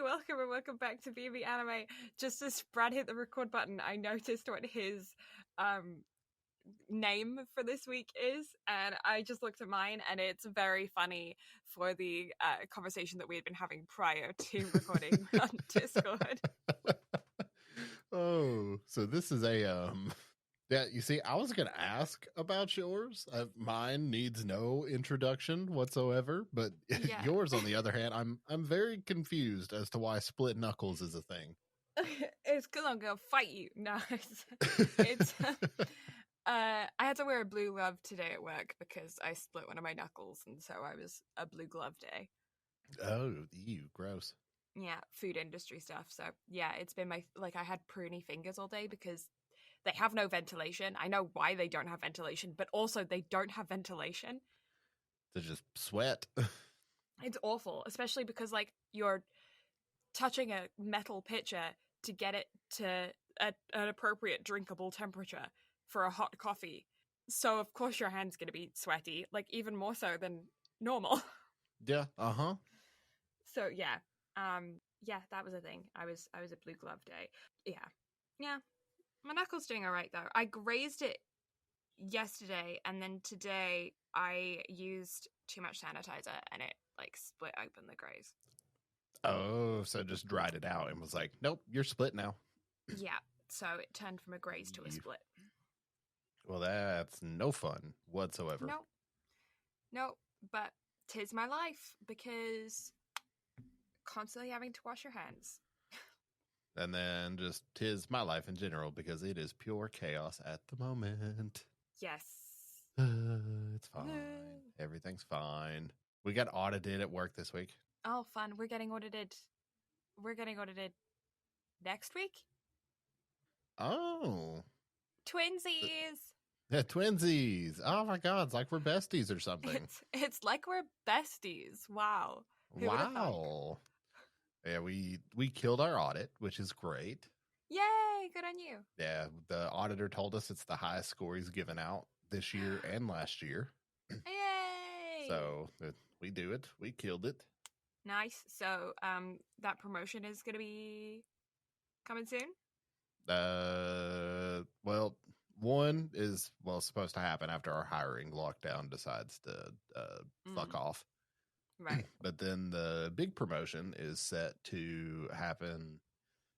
welcome and welcome back to BnB Anime. Just as Brad hit the record button, I noticed what his name for this week is, and I just looked at mine, and it's very funny for the conversation that we had been having prior to recording on Discord. Oh, so this is a yeah, you see, I was gonna ask about yours. Mine needs no introduction whatsoever, but Yeah. yours, on the other hand, I'm very confused as to why split knuckles is a thing. It's because I'm gonna fight you. No, it's I had to wear a blue glove today at work because I split one of my knuckles, and so I was a blue glove day. Oh, ew, gross. Yeah, food industry stuff. So yeah, it's been I had pruny fingers all day because they have no ventilation. I know why they don't have ventilation, but also they don't have ventilation. To just sweat. It's awful, especially because you're touching a metal pitcher to get it to an appropriate drinkable temperature for a hot coffee. So of course your hand's going to be sweaty, even more so than normal. Yeah, uh-huh. So yeah, that was a thing. I was a blue glove day. Yeah. My knuckle's doing all right though. I grazed it yesterday, and then today I used too much sanitizer, and it split open the graze. Oh, so just dried it out and was like, nope, you're split now. Yeah, so it turned from a graze to a split. Well, that's no fun whatsoever. No, but 'tis my life because constantly having to wash your hands. And then just 'tis my life in general because it is pure chaos at the moment. Yes. It's fine. Everything's fine. We got audited at work this week. Oh, fun. We're getting audited next week? Oh. Twinsies! Yeah, twinsies. Oh my God, it's like we're besties or something. It's like we're besties. Wow. Wow. Yeah, we killed our audit, which is great. Yay, good on you. Yeah, the auditor told us it's the highest score he's given out this year and last year. Yay! So we do it. We killed it. Nice. So that promotion is going to be coming soon? Well, one is supposed to happen after our hiring lockdown decides to fuck off. Right. But then the big promotion is set to happen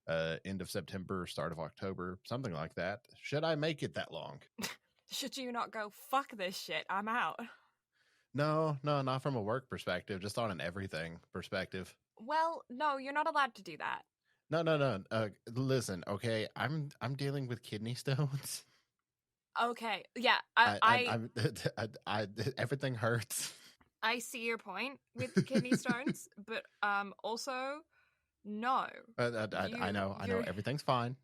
end of September, start of October, something like that. Should I make it that long? Should you not go, fuck this shit, I'm out? No, not from a work perspective, just on an everything perspective. Well, no, you're not allowed to do that. No. Listen, okay, I'm dealing with kidney stones. Okay, yeah, I everything hurts. I see your point with the kidney stones, but also no. I know everything's fine.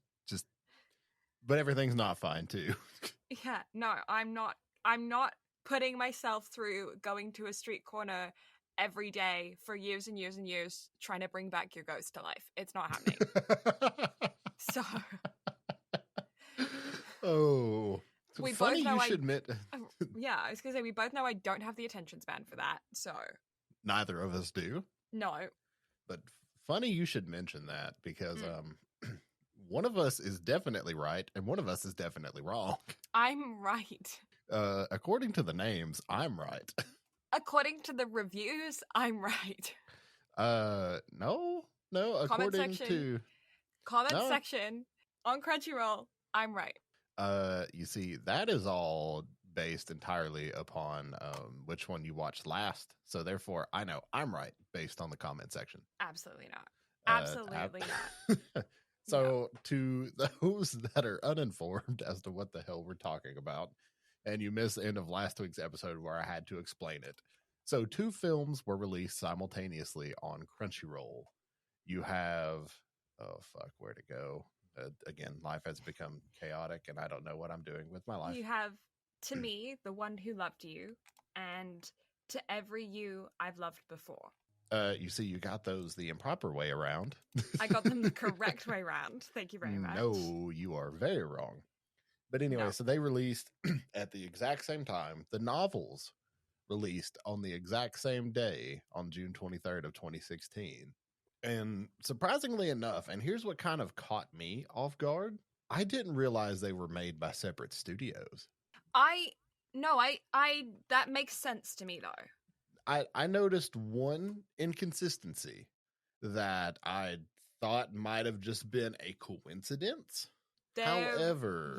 But everything's not fine too. Yeah, no, I'm not putting myself through going to a street corner every day for years and years and years trying to bring back your ghost to life. It's not happening. So oh, we funny both know you should admit. Yeah, I was gonna say we both know I don't have the attention span for that. So neither of us do. No, but funny you should mention that because one of us is definitely right and one of us is definitely wrong. I'm right. According to the names, I'm right. According to the reviews, I'm right. No. According to comment section on Crunchyroll, I'm right. You see, that is all based entirely upon which one you watched last. So therefore, I know I'm right based on the comment section. Absolutely not. Absolutely not. So no. To those that are uninformed as to what the hell we're talking about, and you missed the end of last week's episode where I had to explain it. So 2 films were released simultaneously on Crunchyroll. You have, where to go? Again, life has become chaotic and I don't know what I'm doing with my life. You have To Me, The One Who Loved You, and To Every You I've Loved Before. You see, you got those the improper way around. I got them the correct way around. Thank you very much. No, you are very wrong. But anyway, So they released at the exact same time. The novels released on the exact same day on June 23rd of 2016. And surprisingly enough, and here's what kind of caught me off guard, I didn't realize they were made by separate studios. That makes sense to me though. I noticed one inconsistency that I thought might have just been a coincidence. However,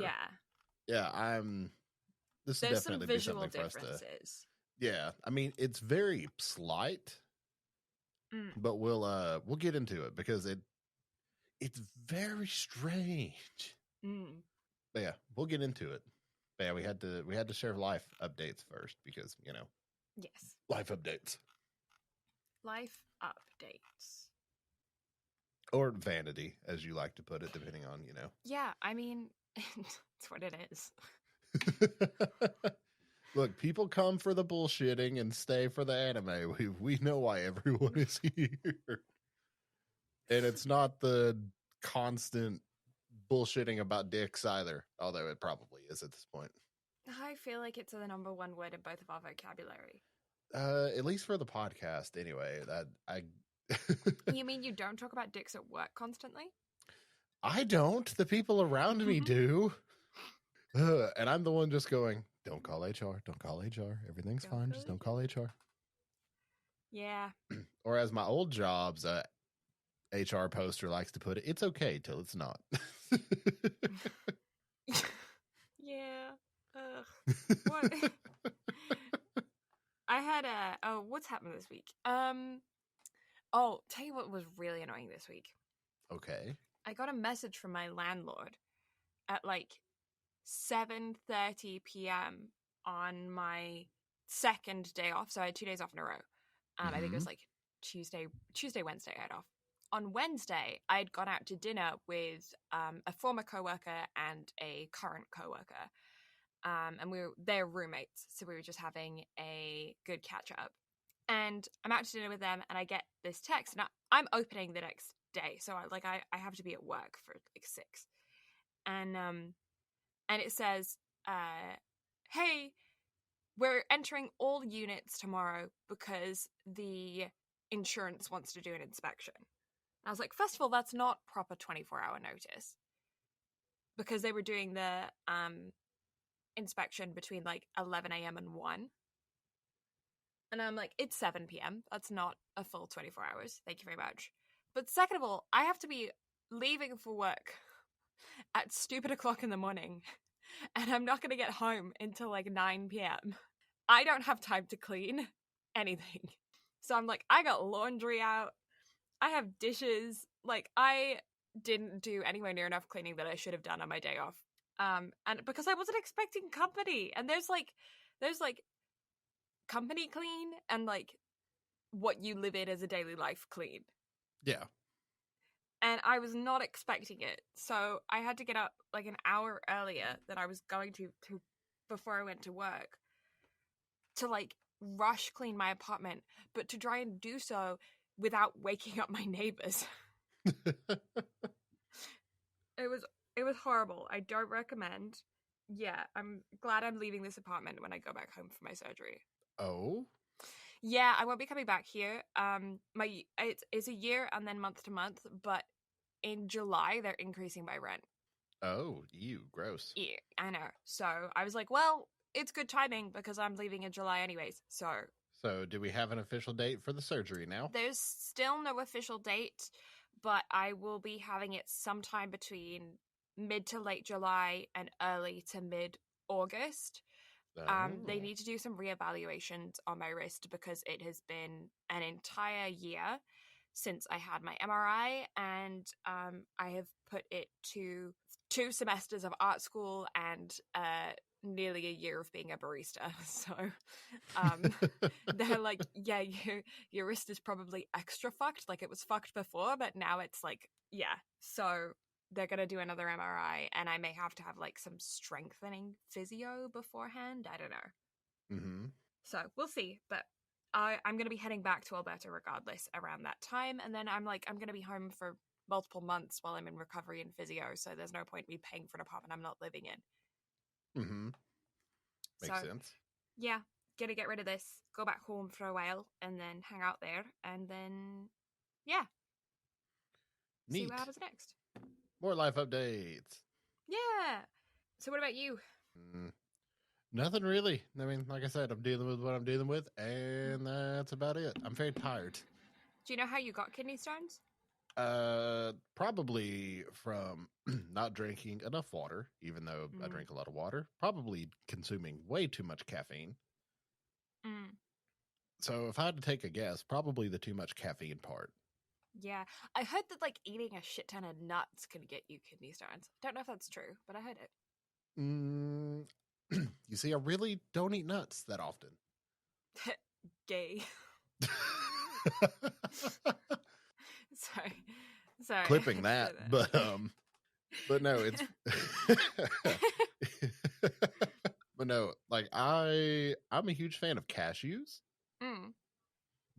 this there's is some definitely be visual something for us to. differences. Yeah, I mean it's very slight, but we'll get into it because it's very strange. But yeah, we'll get into it. But yeah, we had to share life updates first because yes, life updates or vanity, as you like to put it, depending on Yeah, I mean, it's what it is. Look, people come for the bullshitting and stay for the anime. We know why everyone is here. And it's not the constant bullshitting about dicks either, although it probably is at this point. I feel like it's the number one word in both of our vocabulary. At least for the podcast, anyway. You mean you don't talk about dicks at work constantly? I don't. The people around me do. And I'm the one just going, don't call HR. Don't call HR. Everything's fine. Just don't call HR. Yeah. Or as my old job's HR poster likes to put it, it's okay till it's not. Yeah. What? I had what's happened this week? Tell you what was really annoying this week. Okay. I got a message from my landlord at like 7:30 p.m. on my second day off. So I had 2 days off in a row. I think it was like Tuesday, Wednesday I had off. On Wednesday, I'd gone out to dinner with a former coworker and a current coworker. And they're roommates, so we were just having a good catch up. And I'm out to dinner with them, and I get this text, and I'm opening the next day, so I have to be at work for like 6, and it says, "Hey, we're entering all units tomorrow because the insurance wants to do an inspection." And I was like, first of all, that's not proper 24-hour notice, because they were doing the inspection between like 11 a.m. and 1. And I'm like, it's 7 p.m. That's not a full 24 hours. Thank you very much. But second of all, I have to be leaving for work at stupid o'clock in the morning. And I'm not going to get home until like 9 p.m. I don't have time to clean anything. So I'm like, I got laundry out. I have dishes. Like, I didn't do anywhere near enough cleaning that I should have done on my day off. And because I wasn't expecting company, and there's like company clean and like what you live in as a daily life clean. Yeah. And I was not expecting it. So I had to get up like an hour earlier than I was going to before I went to work to like rush clean my apartment, but to try and do so without waking up my neighbors. It was horrible. I don't recommend. Yeah, I'm glad I'm leaving this apartment when I go back home for my surgery. Oh? Yeah, I won't be coming back here. It's a year and then month to month, but in July they're increasing my rent. Oh, ew, gross. Yeah, I know. So I was like, well, it's good timing because I'm leaving in July anyways. So do we have an official date for the surgery now? There's still no official date, but I will be having it sometime between mid to late July and early to mid August. They need to do some reevaluations on my wrist because it has been an entire year since I had my MRI, and I have put it to 2 semesters of art school and nearly a year of being a barista. So they're like, yeah, your wrist is probably extra fucked. Like, it was fucked before, but now it's like, yeah. So they're going to do another MRI, and I may have to have like some strengthening physio beforehand. I don't know. Mm-hmm. So we'll see. But I'm going to be heading back to Alberta regardless around that time. And then I'm going to be home for multiple months while I'm in recovery and physio. So there's no point me paying for an apartment I'm not living in. Mm-hmm. Makes sense. Yeah. Going to get rid of this, go back home for a while, and then hang out there. And then, yeah. See Neat. what happens next. More life updates. Yeah. So what about you? Nothing really. I mean, like I said, I'm dealing with what I'm dealing with, and that's about it. I'm very tired. Do you know how you got kidney stones? Probably from not drinking enough water, even though I drink a lot of water. Probably consuming way too much caffeine. So if I had to take a guess, probably the too much caffeine part. Yeah. I heard that like eating a shit ton of nuts can get you kidney stones. Don't know if that's true, but I heard it. You see, I really don't eat nuts that often. Gay. Sorry. Clipping that, but no, it's but no, like I'm a huge fan of cashews.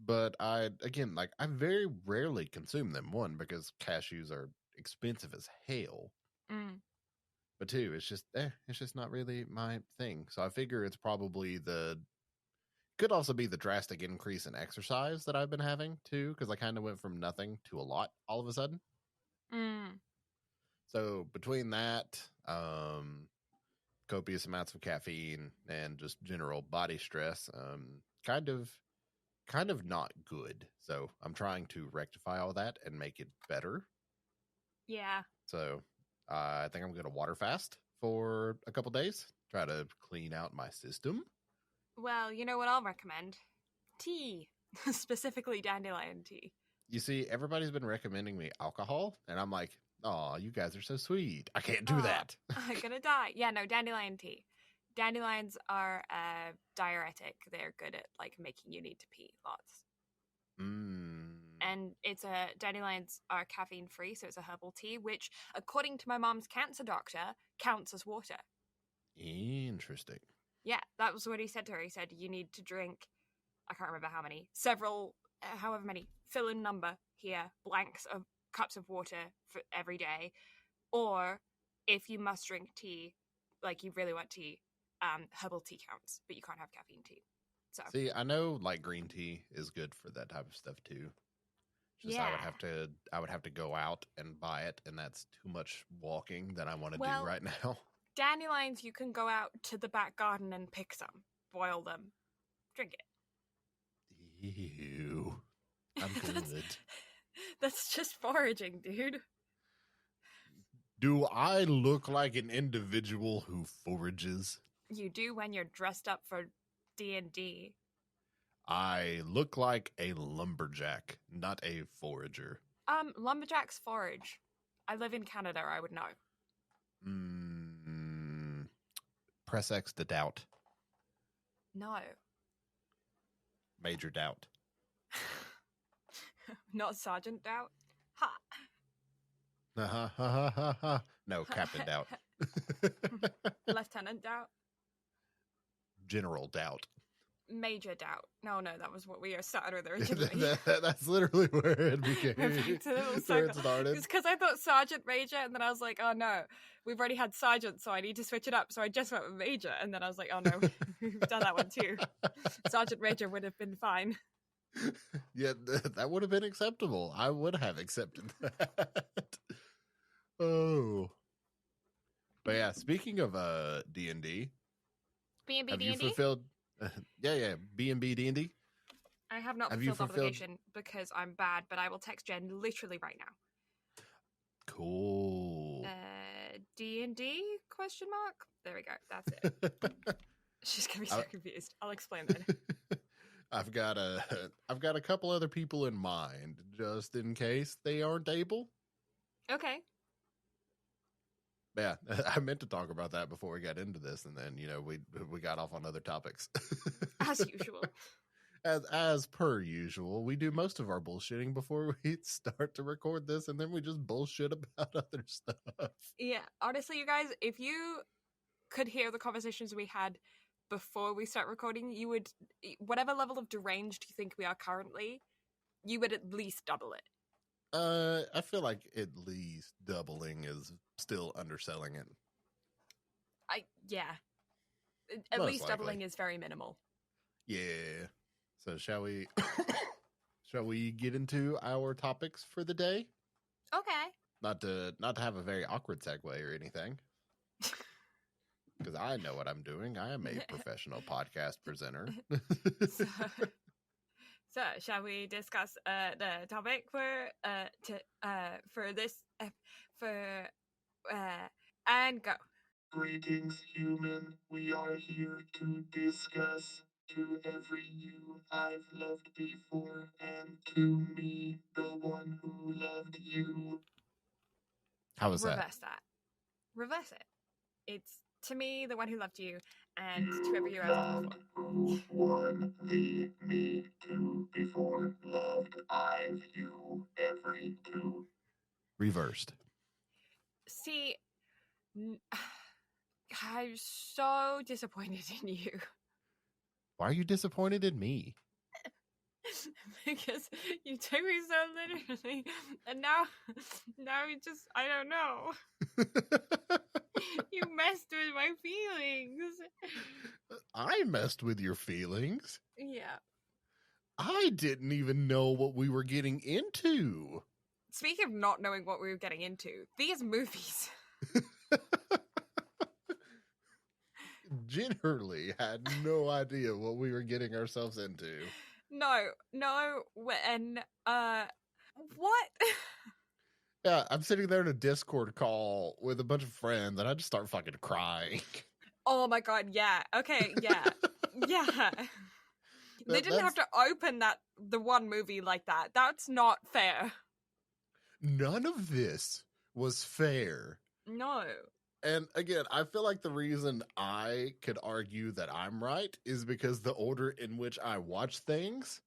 But I very rarely consume them. One, because cashews are expensive as hell. But two, it's just not really my thing. So I figure it's probably could also be the drastic increase in exercise that I've been having too, because I kind of went from nothing to a lot all of a sudden. So between that, copious amounts of caffeine and just general body stress, kind of not good. So I'm trying to rectify all that and make it better. Yeah. So I think I'm going to water fast for a couple days, try to clean out my system. Well, you know what I'll recommend? Tea. Specifically dandelion tea. You see, everybody's been recommending me alcohol, and I'm like, oh, you guys are so sweet. I can't do that. I'm gonna die. Yeah, no, dandelion tea. Dandelions are diuretic. They're good at like making you need to pee lots. And dandelions are caffeine free, so it's a herbal tea, which, according to my mom's cancer doctor, counts as water. Interesting. Yeah, that was what he said to her. He said you need to drink, I can't remember how many, however many, fill in number here, blanks of cups of water for every day, or if you must drink tea, like you really want tea, herbal tea counts, but you can't have caffeine tea. So see, I know like green tea is good for that type of stuff too. Just yeah. I would have to go out and buy it, and that's too much walking that I want to do right now. Dandelions, you can go out to the back garden and pick some, boil them, drink it. Ew. I'm good. That's just foraging, dude. Do I look like an individual who forages? You do when you're dressed up for D&D. I look like a lumberjack, not a forager. Lumberjacks forage. I live in Canada, I would know. Press X to doubt. No. Major doubt. Not Sergeant Doubt? Ha! No, Captain Doubt. Lieutenant Doubt? General Doubt. Major Doubt. No, that was what we started with originally. That's literally where it became. Where it started. It's because I thought Sergeant Major, and then I was like, oh no, we've already had Sergeant, so I need to switch it up. So I just went with Major, and then I was like, oh no, we've done that one too. Sergeant Major would have been fine. Yeah, that would have been acceptable. I would have accepted that. Oh. But yeah, speaking of D&D. BnB have D&D? you fulfilled... yeah, BnB D&D? I have not fulfilled the obligation because I'm bad, but I will text Jen literally right now. Cool. D&D? Question mark? There we go. That's it. She's gonna be so confused. I'll explain that. I've got a couple other people in mind, just in case they aren't able. Okay. Yeah, I meant to talk about that before we got into this, and then we got off on other topics. As usual. As per usual, we do most of our bullshitting before we start to record this, and then we just bullshit about other stuff. Yeah, honestly, you guys, if you could hear the conversations we had before we start recording, you would, whatever level of deranged you think we are currently, you would at least double it. I feel like at least doubling is still underselling it. Yeah. At Most least likely. doubling is very minimal. Yeah. So shall we get into our topics for the day? Okay. Not to have a very awkward segue or anything, because I know what I'm doing. I am a professional podcast presenter. So, shall we discuss the topic for this and go. Greetings, human. We are here to discuss to every you I've loved before, and to me, the one who loved you. How was that? Reverse it. It's to me, the one who loved you, and You to every you I've loved loved before. who one the me to before loved I you every two. Reversed. See, I'm so disappointed in you. Why are you disappointed in me? Because you took me so literally, and now you just, I don't know. You messed with my feelings. I messed with your feelings. Yeah. I didn't even know what we were getting into. Speaking of not knowing what we were getting into, these movies. Generally had no idea what we were getting ourselves into. No, and what? Yeah, I'm sitting there in a Discord call with a bunch of friends, and I just start fucking crying. Oh my god, yeah. Okay, yeah. Yeah. They didn't have to open the one movie like that. That's not fair. None of this was fair. No. And again, I feel like the reason I could argue that I'm right is because the order in which I watch things,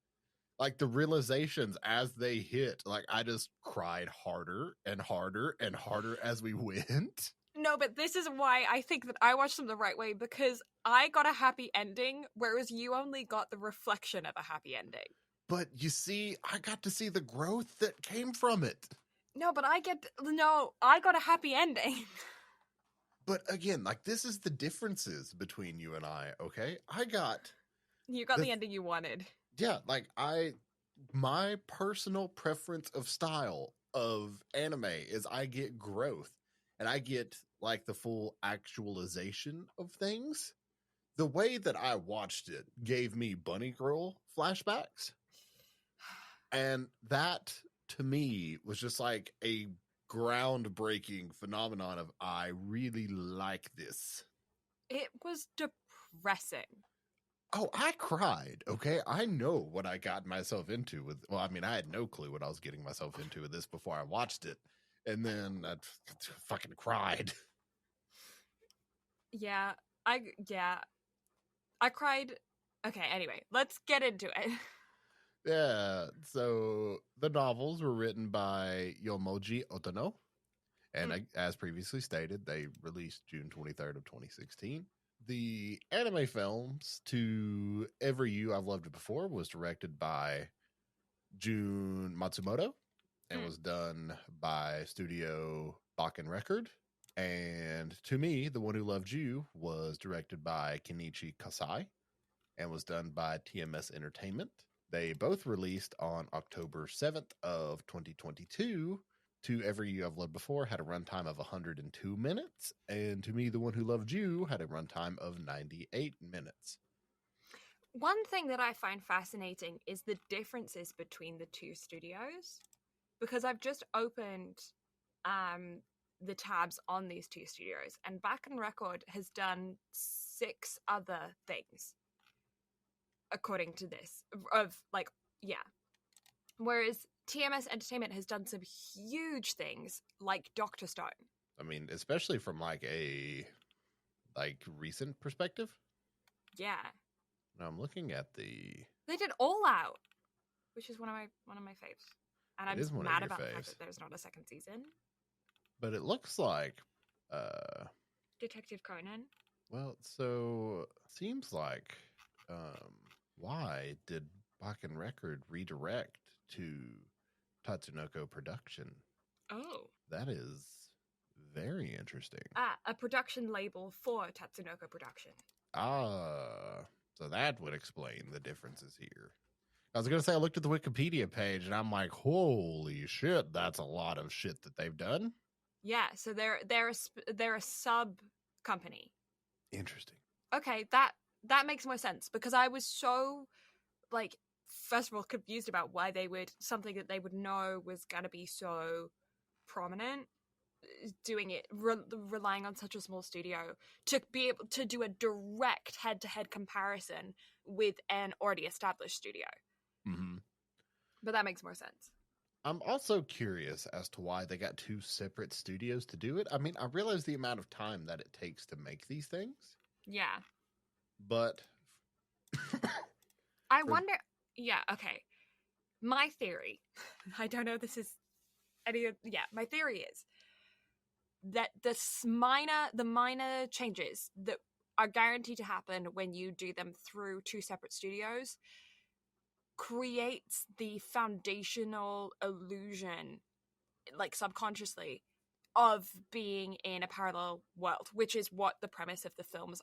like the realizations as they hit, like I just cried harder and harder and harder as we went. No, but this is why I think that I watched them the right way, because I got a happy ending, whereas you only got the reflection of a happy ending. But you see, I got to see the growth that came from it. No, but I got a happy ending. But again, like this is the differences between you and I, okay? You got the ending you wanted. Yeah, like my personal preference of style of anime is I get growth and I get like the full actualization of things. The way that I watched it gave me Bunny Girl flashbacks. And that to me was just like a groundbreaking phenomenon of I really like this. It was depressing. Oh, I cried. Okay, I know what I got myself into with. Well, I mean, I had no clue what I was getting myself into with this before I watched it, and then I fucking cried. Yeah, I cried. Okay, anyway, let's get into it. Yeah, so the novels were written by Yomoji Otono, and as previously stated, they released June 23rd of 2016. The anime films To Every You I've Loved It Before was directed by Jun Matsumoto and was done by Studio Bakken Record. And To Me, The One Who Loved You was directed by Kenichi Kasai and was done by TMS Entertainment. They both released on October 7th of 2022. To Every You I've Loved Before had a runtime of 102 minutes, and To Me, The One Who Loved You had a runtime of 98 minutes. One thing that I find fascinating is the differences between the two studios, because I've just opened the tabs on these two studios, and Bakken Record has done 6 other things according to this whereas TMS Entertainment has done some huge things like Dr. Stone. I mean, especially from like a recent perspective. Yeah. Now I'm looking at they did All Out, which is one of my faves, and I'm one of mad your about the faves. fact that there's not a second season. But it looks like Detective Conan. Well, so seems like why did Bakken Record redirect to Tatsunoko Production? Oh. That is very interesting. A production label for Tatsunoko Production. So that would explain the differences here. I was going to say, I looked at the Wikipedia page and I'm like, holy shit, that's a lot of shit that they've done. Yeah, so they're a sub company. Interesting. Okay, that makes more sense because I was so like first of all confused about why they would something that they would know was going to be so prominent doing it relying on such a small studio to be able to do a direct head-to-head comparison with an already established studio. Mm-hmm. But that makes more sense. I'm also curious as to why they got two separate studios to do it. I mean, I realize the amount of time that it takes to make these things. Yeah. But I wonder. Yeah, okay. My theory, I don't know if this is any of, yeah, my theory is that the minor changes that are guaranteed to happen when you do them through two separate studios creates the foundational illusion, like subconsciously, of being in a parallel world, which is what the premise of the films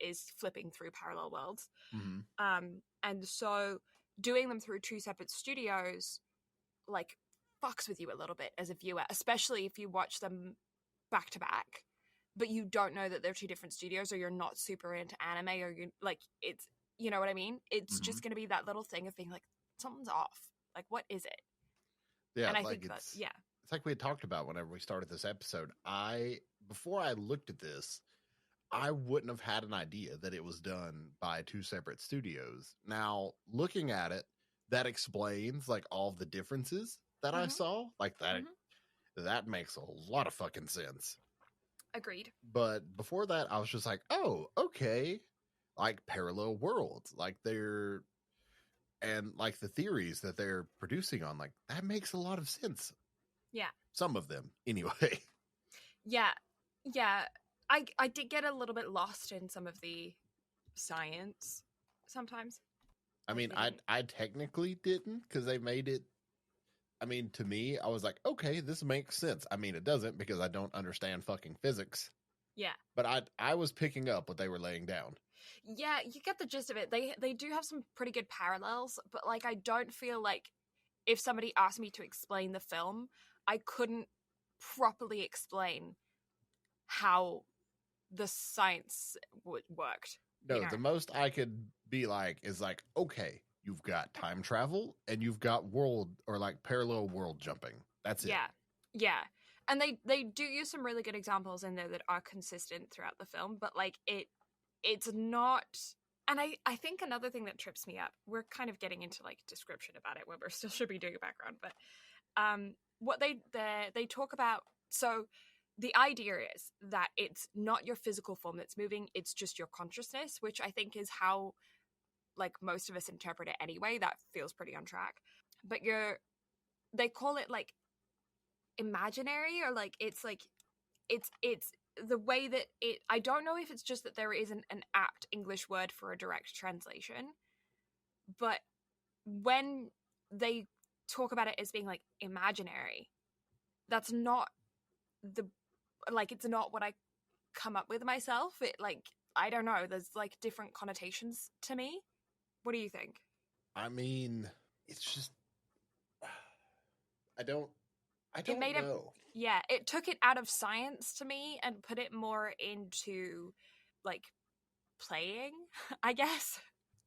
is flipping through parallel worlds. mm-hmm. And so doing them through two separate studios like fucks with you a little bit as a viewer, especially if you watch them back to back but you don't know that they're two different studios, or you're not super into anime, or you like it's, you know what I mean? It's Mm-hmm. just going to be that little thing of being like, something's off. Like, what is it? Yeah, and I like think that, yeah. It's like we had talked about whenever we started this episode. Before I looked at this, I wouldn't have had an idea that it was done by two separate studios. Now, looking at it, that explains like all of the differences that I saw. Like that makes a lot of fucking sense. Agreed. But before that, I was just like, oh, okay. Like parallel worlds. Like and like the theories that they're producing on, like that makes a lot of sense. Yeah. Some of them, anyway. Yeah. I did get a little bit lost in some of the science sometimes. I mean, I technically didn't, because they made it. I mean, to me, I was like, okay, this makes sense. I mean, it doesn't, because I don't understand fucking physics. Yeah. But I was picking up what they were laying down. Yeah, you get the gist of it. They do have some pretty good parallels, but like I don't feel like if somebody asked me to explain the film, I couldn't properly explain how the science worked. No, you know? the most I could be like is like, okay, you've got time travel and you've got world or like parallel world jumping. That's it. Yeah. And they do use some really good examples in there that are consistent throughout the film, but like it's not. And I think another thing that trips me up, we're kind of getting into like description about it when we still should be doing a background, but what they talk about, so the idea is that it's not your physical form that's moving, it's just your consciousness, which I think is how like most of us interpret it anyway. That feels pretty on track. But they call it like imaginary, or like it's the way that it, I don't know if it's just that there isn't an apt English word for a direct translation, but when they talk about it as being like imaginary, that's not it's not what I come up with myself. It like, I don't know, there's like different connotations to me. What do you think? I mean, it's just I don't know. It took it out of science to me and put it more into like playing, I guess.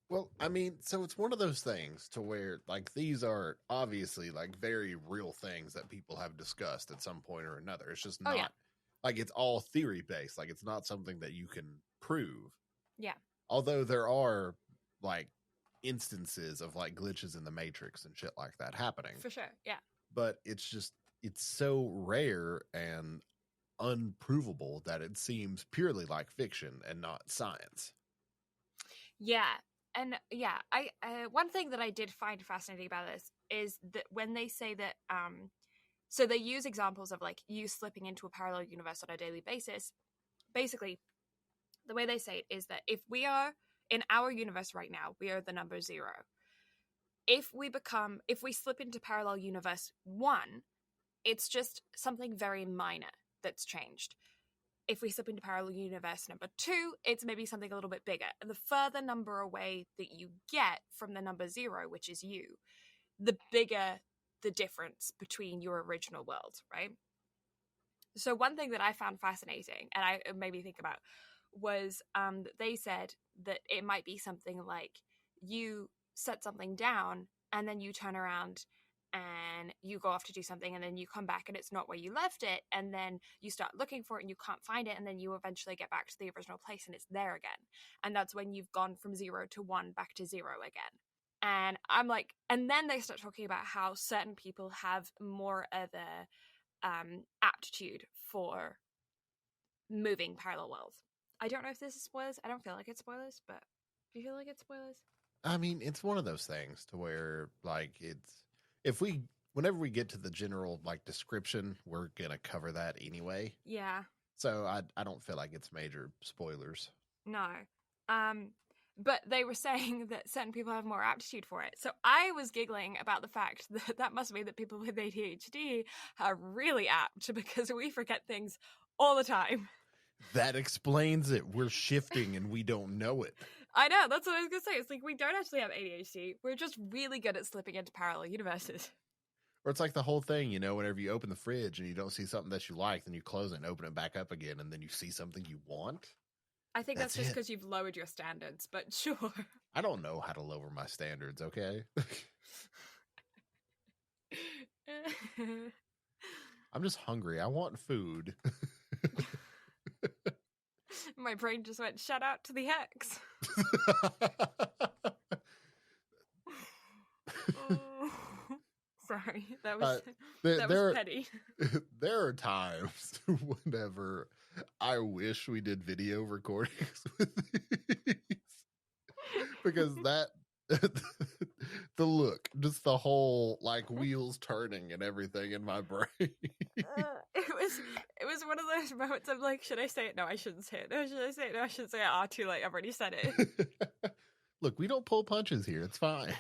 Well, I mean, so it's one of those things to where like these are obviously like very real things that people have discussed at some point or another. It's just not like it's all theory based. Like it's not something that you can prove. Yeah. Although there are like instances of like glitches in the Matrix and shit like that happening. For sure. Yeah. But it's so rare and unprovable that it seems purely like fiction and not science. Yeah. And yeah, I one thing that I did find fascinating about this is that when they say that so they use examples of like you slipping into a parallel universe on a daily basis. Basically, the way they say it is that if we are in our universe right now, we are the number 0. If we slip into parallel universe 1, it's just something very minor that's changed. if we slip into parallel universe number 2, it's maybe something a little bit bigger. And the further number away that you get from the number 0, which is you, the bigger the difference between your original world, right? So one thing that I found fascinating, and I made me think about, was that they said that it might be something like you set something down and then you turn around and you go off to do something, and then you come back and it's not where you left it, and then you start looking for it and you can't find it, and then you eventually get back to the original place and it's there again. And that's when you've gone from 0 to 1 back to 0 again. And I'm like, and then they start talking about how certain people have more of a aptitude for moving parallel worlds. I don't know if this is spoilers. I don't feel like it's spoilers, but do you feel like it's spoilers? I mean, it's one of those things to where, like, whenever we get to the general, like, description, we're going to cover that anyway. Yeah. So I don't feel like it's major spoilers. No. But they were saying that certain people have more aptitude for it. So I was giggling about the fact that that must mean that people with ADHD are really apt, because we forget things all the time. That explains it. We're shifting and we don't know it. I know, that's what I was going to say. It's like we don't actually have ADHD. We're just really good at slipping into parallel universes. Or it's like the whole thing, you know, whenever you open the fridge and you don't see something that you like, then you close it and open it back up again, and then you see something you want. I think that's just it. because you've lowered your standards, but sure. I don't know how to lower my standards, okay? I'm just hungry. I want food. My brain just went, shout out to the X. Oh, sorry, that was petty. There are times whenever I wish we did video recordings with these, because that the look, just the whole, like, wheels turning and everything in my brain. It was one of those moments of like, should I say it? No, I shouldn't say it. No, should I say it? No, I shouldn't say it. Ah, too late. I've already said it. Look, we don't pull punches here. It's fine.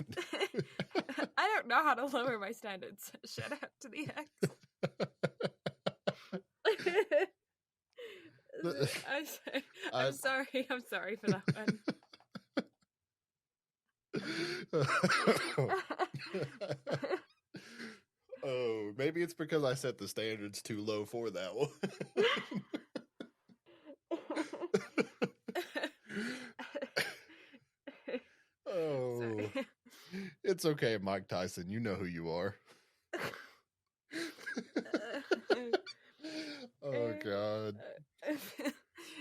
I don't know how to lower my standards. Shout out to the X. I'm sorry. I'm sorry for that one. Oh, maybe it's because I set the standards too low for that one. Oh, sorry. It's okay, Mike Tyson. You know who you are. Oh, God.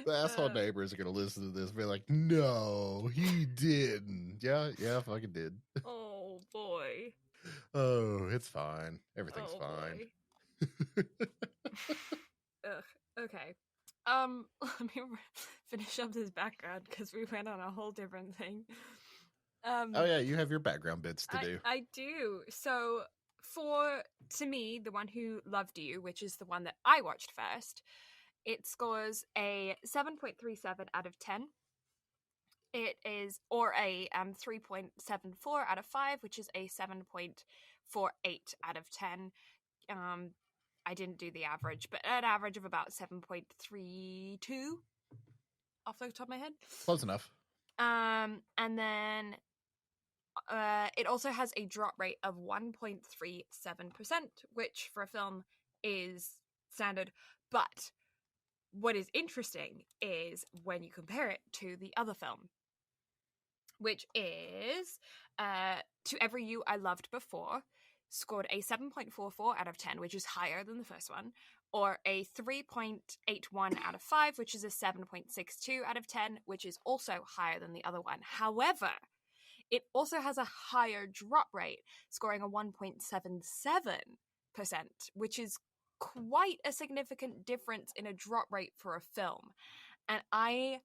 The asshole neighbors are going to listen to this and be like, no, he didn't. Yeah, fucking did. Oh, boy. Oh, it's fine. Everything's fine. Ugh, okay. Let me finish up this background because we went on a whole different thing. Oh yeah, you have your background bits to do. I do. So to me, The One Who Loved You, which is the one that I watched first, it scores a 7.37 out of 10. It is, or a 3.74 out of 5, which is a 7.48 out of 10. I didn't do the average, but an average of about 7.32 off the top of my head. Close enough. And then it also has a drop rate of 1.37%, which for a film is standard. But what is interesting is when you compare it to the other film, which is To Every You I Loved Before, scored a 7.44 out of 10, which is higher than the first one, or a 3.81 out of 5, which is a 7.62 out of 10, which is also higher than the other one. However, it also has a higher drop rate, scoring a 1.77%, which is quite a significant difference in a drop rate for a film. And I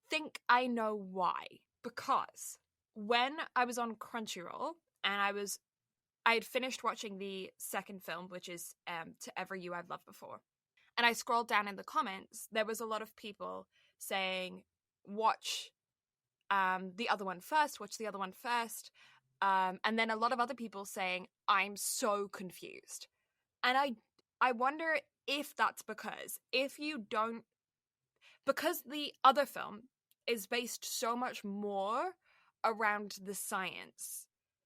think I know why. Because when I was on Crunchyroll and I had finished watching the second film, which is To Every You I've Loved Before, and I scrolled down in the comments, there was a lot of people saying, watch the other one first, and then a lot of other people saying, I'm so confused. And I wonder if that's because if you don't because the other film is based so much more around the science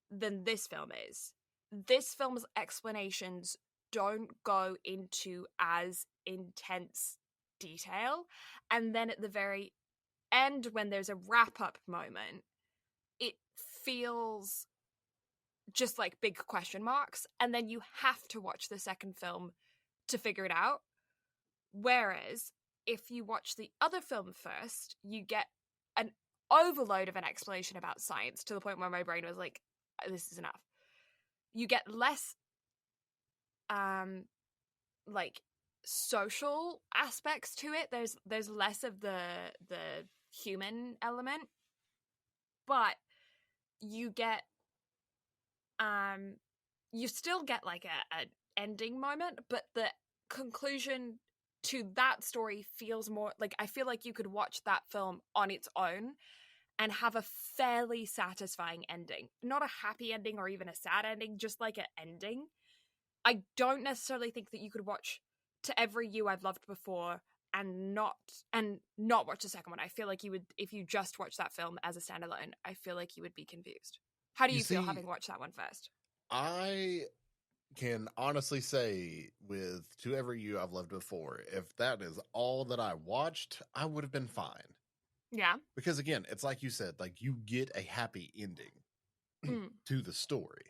than this film is. This film's explanations don't go into as intense detail. And then at the very end, when there's a wrap-up moment, it feels just like big question marks. And then you have to watch the second film to figure it out. Whereas if you watch the other film first, you get an overload of an explanation about science to the point where my brain was like, this is enough. You get less like social aspects to it. There's less of the human element, but you get you still get like a ending moment, but the conclusion to that story feels more like, I feel like you could watch that film on its own and have a fairly satisfying ending. Not a happy ending or even a sad ending, just like an ending. I don't necessarily think that you could watch To Every You I've Loved Before and not watch the second one. I feel like you would, if you just watch that film as a standalone, I feel like you would be confused. How do you feel having watched that one first? I can honestly say with To Every You I've Loved Before, if that is all that I watched, I would have been fine. Yeah. Because again, it's like you said, like you get a happy ending to the story.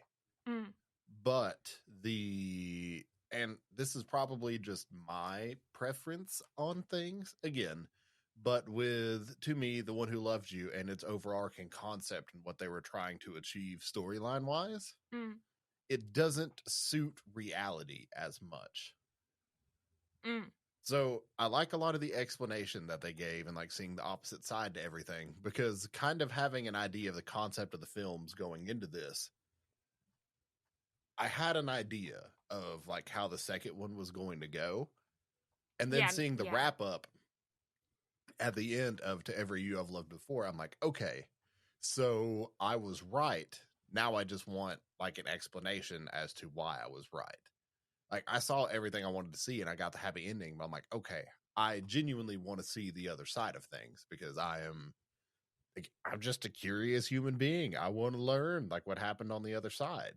But and this is probably just my preference on things again, but to me, The One Who Loved You and its overarching concept and what they were trying to achieve storyline wise, it doesn't suit reality as much. So I like a lot of the explanation that they gave and like seeing the opposite side to everything, because kind of having an idea of the concept of the films going into this, I had an idea of like how the second one was going to go. And then seeing the wrap up at the end of To Every You I've Loved Before, I'm like, okay, so I was right. Now I just want like an explanation as to why I was right. Like I saw everything I wanted to see and I got the happy ending, but I'm like, okay, I genuinely want to see the other side of things because I'm just a curious human being. I want to learn like what happened on the other side.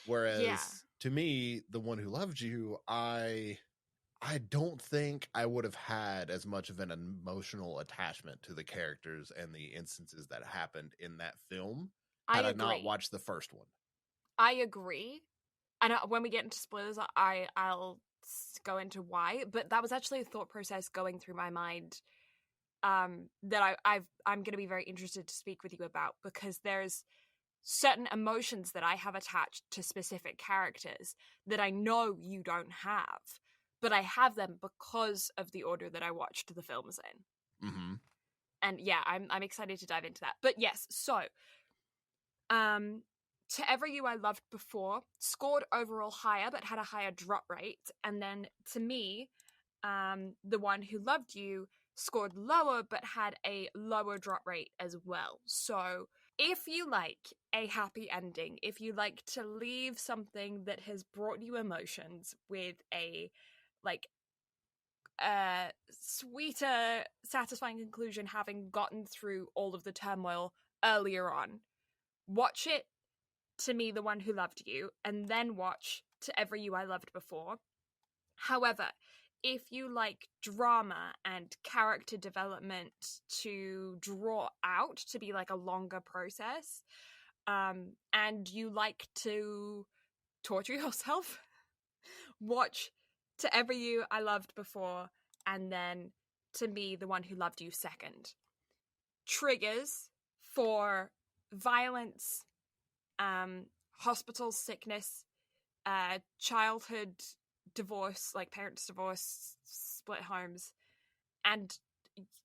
Whereas to me, The One Who Loved You, I don't think I would have had as much of an emotional attachment to the characters and the instances that happened in that film had I not watched the first one. I agree. And when we get into spoilers, I'll go into why. But that was actually a thought process going through my mind that I'm going to be very interested to speak with you about, because there's certain emotions that I have attached to specific characters that I know you don't have, but I have them because of the order that I watched the films in. And yeah, I'm excited to dive into that. But yes, so To Every You I Loved Before scored overall higher, but had a higher drop rate. And then to me, The One Who Loved You scored lower, but had a lower drop rate as well. So if you like a happy ending, if you like to leave something that has brought you emotions with a like sweeter, satisfying conclusion, having gotten through all of the turmoil earlier on, watch it. To me, The One Who Loved You, and then watch To Every You I Loved Before. However, if you like drama and character development to draw out to be like a longer process, and you like to torture yourself, watch To Every You I Loved Before, and then to me, The One Who Loved You second. Triggers for violence, hospital sickness, childhood divorce, like parents divorce, split homes, and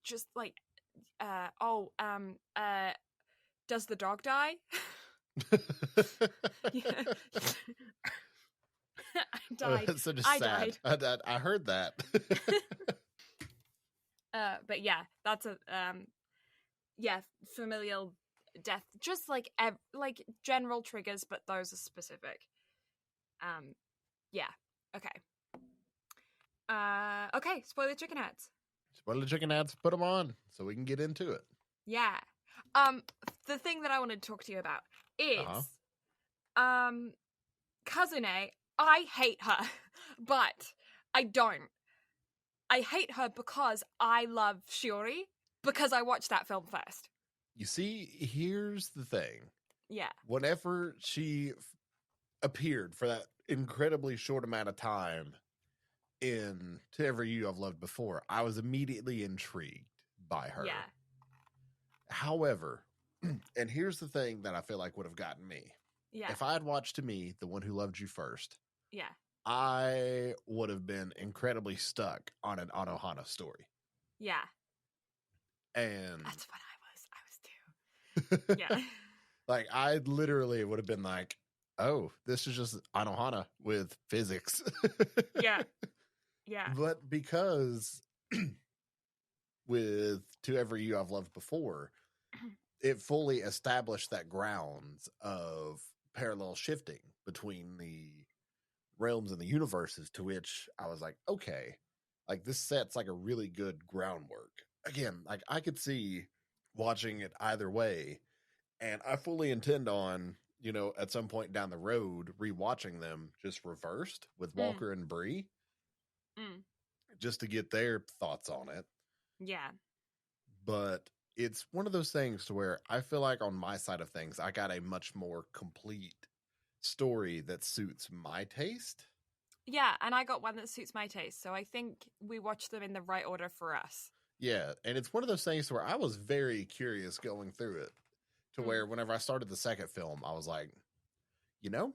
just like does the dog die? I died. So just I sad. died. I heard that. But yeah, that's a familial death, just like general triggers, but those are specific. Yeah. Okay. Okay, spoiler chicken heads. Spoiler chicken ads, put them on so we can get into it. Yeah. The thing that I want to talk to you about is, Kazune. I hate her, but I don't. I hate her because I love Shiori because I watched that film first. You see, here's the thing. Yeah. Whenever she appeared for that incredibly short amount of time in To Every You I've Loved Before, I was immediately intrigued by her. Yeah. However, and here's the thing that I feel like would have gotten me. Yeah. If I had watched To Me, The One Who Loved You First, Yeah. I would have been incredibly stuck on an Anohana story. Yeah. And That's what I was too. Yeah. Like, I literally would have been like, oh, this is just Anohana with physics. Yeah. Yeah. But because with To Every You I've Loved Before, it fully established that grounds of parallel shifting between the realms and the universes, to which I was like, okay, like this sets like a really good groundwork. Again, like I could see watching it either way, and I fully intend on, you know, at some point down the road, rewatching them just reversed with Walker and Bree, just to get their thoughts on it. Yeah. But it's one of those things to where I feel like on my side of things, I got a much more complete story that suits my taste. Yeah, and I got one that suits my taste, so I think we watched them in the right order for us. Yeah, and it's one of those things where I was very curious going through it, to where whenever I started the second film, I was like, you know,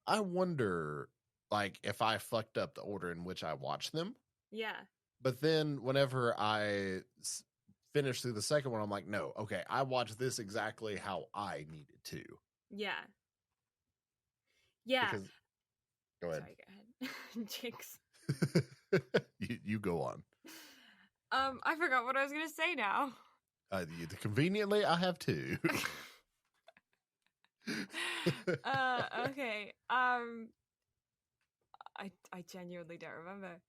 I wonder, like, if I fucked up the order in which I watched them. Yeah. But then whenever I finished through the second one, I'm like, no, okay, I watched this exactly how I needed to. Yeah. Yeah. Because, go ahead. Sorry, go ahead. Jinx. you go on. I forgot what I was going to say now. Conveniently, I have two. Okay. I genuinely don't remember.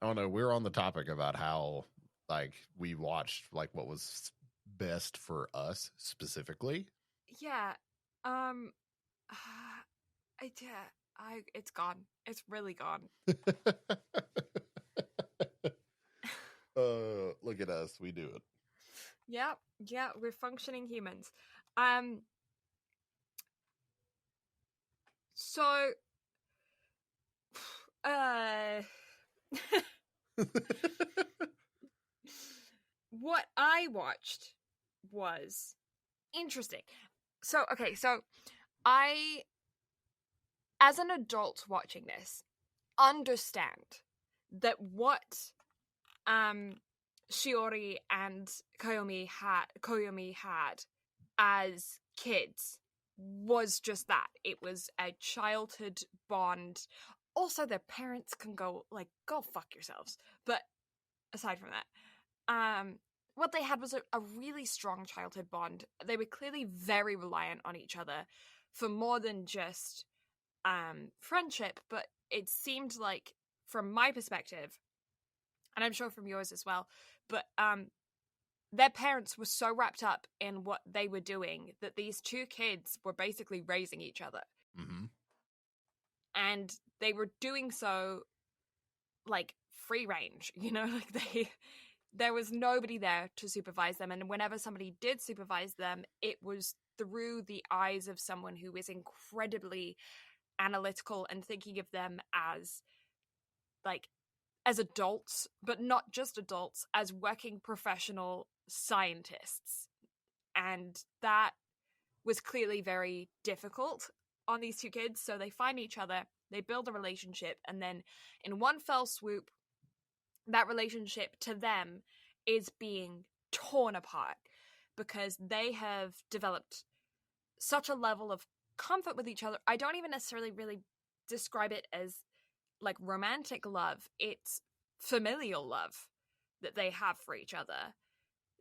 Oh no, we're on the topic about how like we watched like what was best for us specifically. Yeah. It's gone. It's really gone. Look at us, we do it. Yeah, we're functioning humans. So what I watched was interesting. So I, as an adult watching this, understand that what Shiori and Koyomi had as kids was just that. It was a childhood bond. Also, their parents can go fuck yourselves. But aside from that, what they had was a really strong childhood bond. They were clearly very reliant on each other for more than just friendship, but it seemed like, from my perspective, and I'm sure from yours as well, but their parents were so wrapped up in what they were doing that these two kids were basically raising each other. Mm-hmm. And they were doing so like free range, you know, like there was nobody there to supervise them, and whenever somebody did supervise them, it was through the eyes of someone who is incredibly analytical and thinking of them as adults, but not just adults, as working professional scientists. And that was clearly very difficult on these two kids. So they find each other, they build a relationship, and then in one fell swoop, that relationship to them is being torn apart because they have developed such a level of comfort with each other. I don't even necessarily really describe it as like romantic love. It's familial love that they have for each other,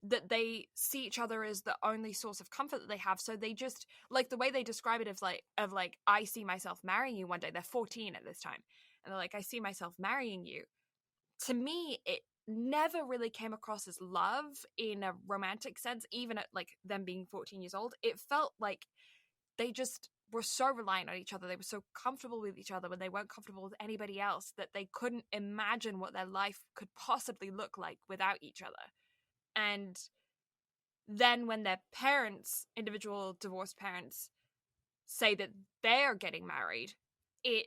that they see each other as the only source of comfort that they have. So they just, like, the way they describe it of I see myself marrying you one day. They're 14 at this time, and they're like, I see myself marrying you. To me, never really came across as love in a romantic sense, even at like them being 14 years old. It felt like they just were so reliant on each other. They were so comfortable with each other when they weren't comfortable with anybody else that they couldn't imagine what their life could possibly look like without each other. And then when their parents, individual divorced parents, say that they're getting married, it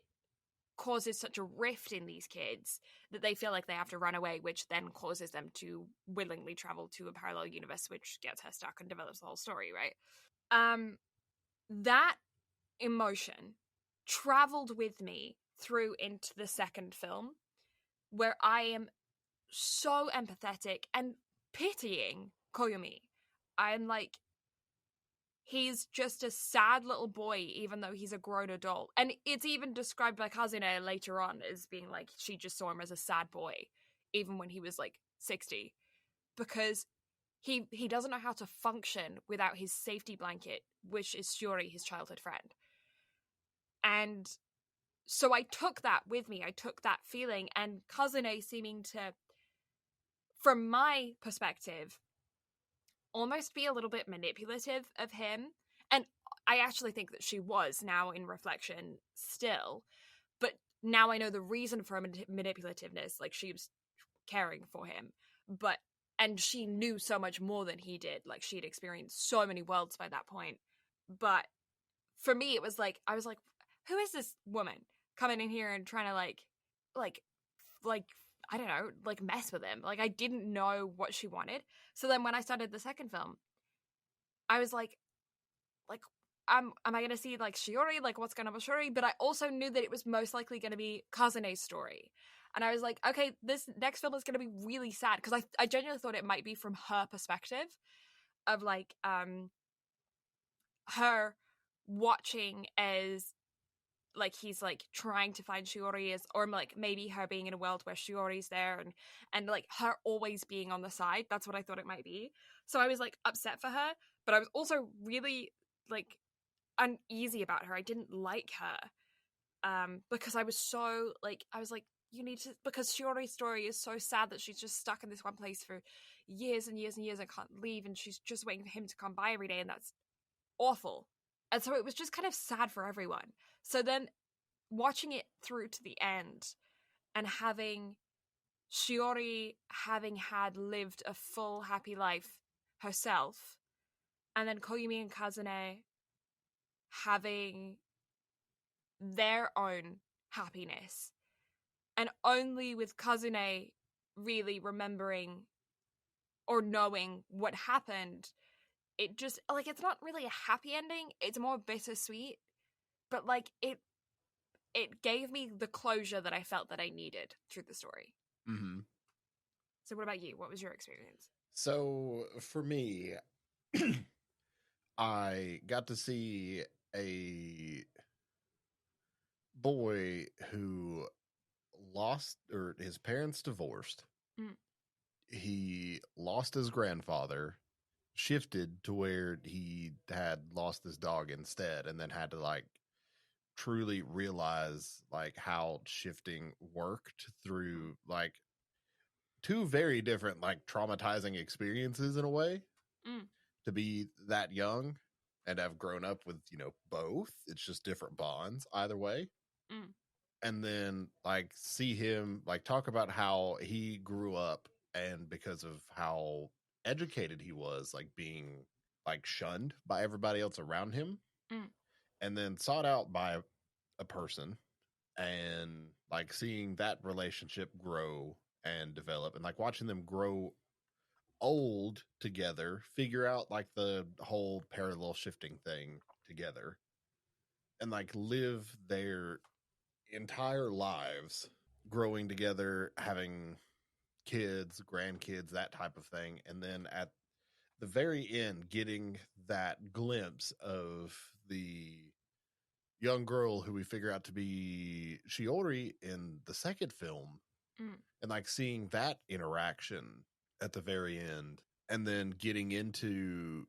causes such a rift in these kids that they feel like they have to run away, which then causes them to willingly travel to a parallel universe, which gets her stuck and develops the whole story, right? That emotion traveled with me through into the second film, where I am so empathetic and pitying Koyumi. I'm like, he's just a sad little boy, even though he's a grown adult. And it's even described by Kazune later on as being like, she just saw him as a sad boy, even when he was like 60. Because he doesn't know how to function without his safety blanket, which is Shiori, his childhood friend. And so I took that with me. I took that feeling, and Kazune seeming to, from my perspective, almost be a little bit manipulative of him. And I actually think that she was, now in reflection, still. But now I know the reason for her manipulativeness. Like, she was caring for him. And she knew so much more than he did. Like, she had experienced so many worlds by that point. But for me, it was like, I was like, who is this woman coming in here and trying to like, I don't know, like mess with him? Like, I didn't know what she wanted. So then when I started the second film, I was like, am I going to see like Shiori? Like, what's going on with Shiori? But I also knew that it was most likely going to be Kazune's story. And I was like, okay, this next film is going to be really sad, because I genuinely thought it might be from her perspective of like her watching as like he's like trying to find Shiori, as, or like maybe her being in a world where Shiori's there, and like her always being on the side. That's what I thought it might be. So I was like upset for her, but I was also really like uneasy about her. I didn't like her because I was so like, I was like, you need to, because Shiori's story is so sad that she's just stuck in this one place for years and years and years and can't leave, and she's just waiting for him to come by every day, and that's awful. And so it was just kind of sad for everyone. So then watching it through to the end and having Shiori having had lived a full happy life herself, and then Koyumi and Kazune having their own happiness, and only with Kazune really remembering or knowing what happened, it just, like, it's not really a happy ending, it's more bittersweet, but like it gave me the closure that I felt that I needed through the story. Mm-hmm. So what about you? What was your experience? So for me, I got to see a boy who lost, or his parents divorced. Mm. He lost his grandfather, shifted to where he had lost his dog instead, and then had to like truly realize like how shifting worked through like two very different like traumatizing experiences in a way. Mm. To be that young and have grown up with, you know, both. It's just different bonds either way. Mm. And then like see him like talk about how he grew up, and because of how educated he was, like being like shunned by everybody else around him, Mm. and then sought out by a person, and like seeing that relationship grow and develop, and like watching them grow old together, figure out like the whole parallel shifting thing together, and like live their entire lives growing together, having kids, grandkids, that type of thing. And then at the very end, getting that glimpse of the young girl who we figure out to be Shiori in the second film, and like seeing that interaction at the very end, and then getting into,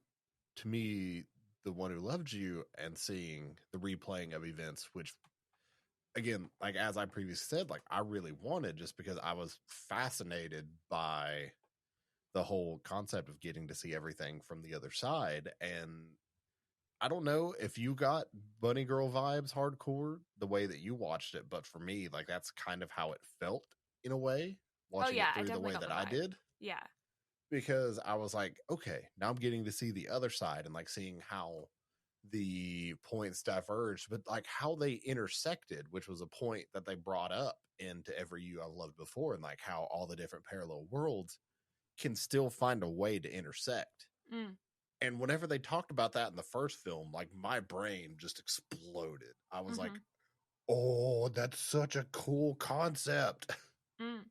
to me, the one who loved you, and seeing the replaying of events, which again, like as I previously said, like I really wanted, just because I was fascinated by the whole concept of getting to see everything from the other side. And I don't know if you got Bunny Girl vibes hardcore the way that you watched it, but for me, like that's kind of how it felt in a way, watching it I through the definitely way got that the I vibe. did. Yeah. Because I was like, okay, now I'm getting to see the other side and like seeing how the points diverged, but like how they intersected, which was a point that they brought up into Every You I've Loved Before, and like how all the different parallel worlds can still find a way to intersect. Mm. And whenever they talked about that in the first film, like my brain just exploded. I was like, oh, that's such a cool concept. Mm.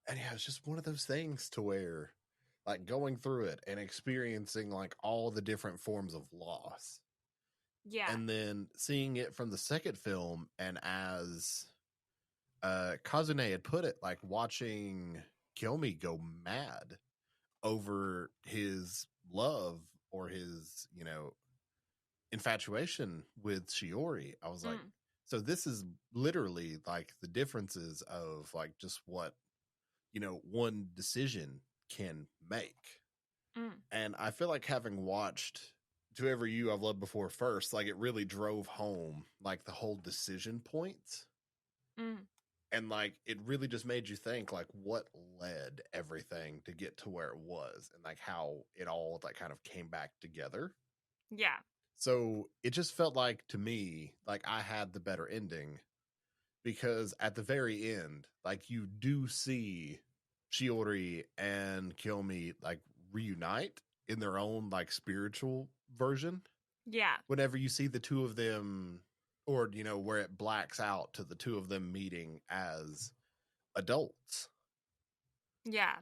And yeah, it's just one of those things to where like going through it and experiencing like all the different forms of loss. Yeah. And then seeing it from the second film, and as Kazune had put it, like watching Kiyomi go mad over his love or his, you know, infatuation with Shiori. I was like, so this is literally like the differences of like just what, you know, one decision can make. And I feel like having watched To Every You I've Loved Before first, like it really drove home like the whole decision points. And like it really just made you think like what led everything to get to where it was, and like how it all like kind of came back together. Yeah. So it just felt like to me like I had the better ending, because at the very end, like you do see Shiori and Kiyomi like reunite in their own like spiritual version. Yeah. Whenever you see the two of them, or you know, where it blacks out to the two of them meeting as adults. Yeah.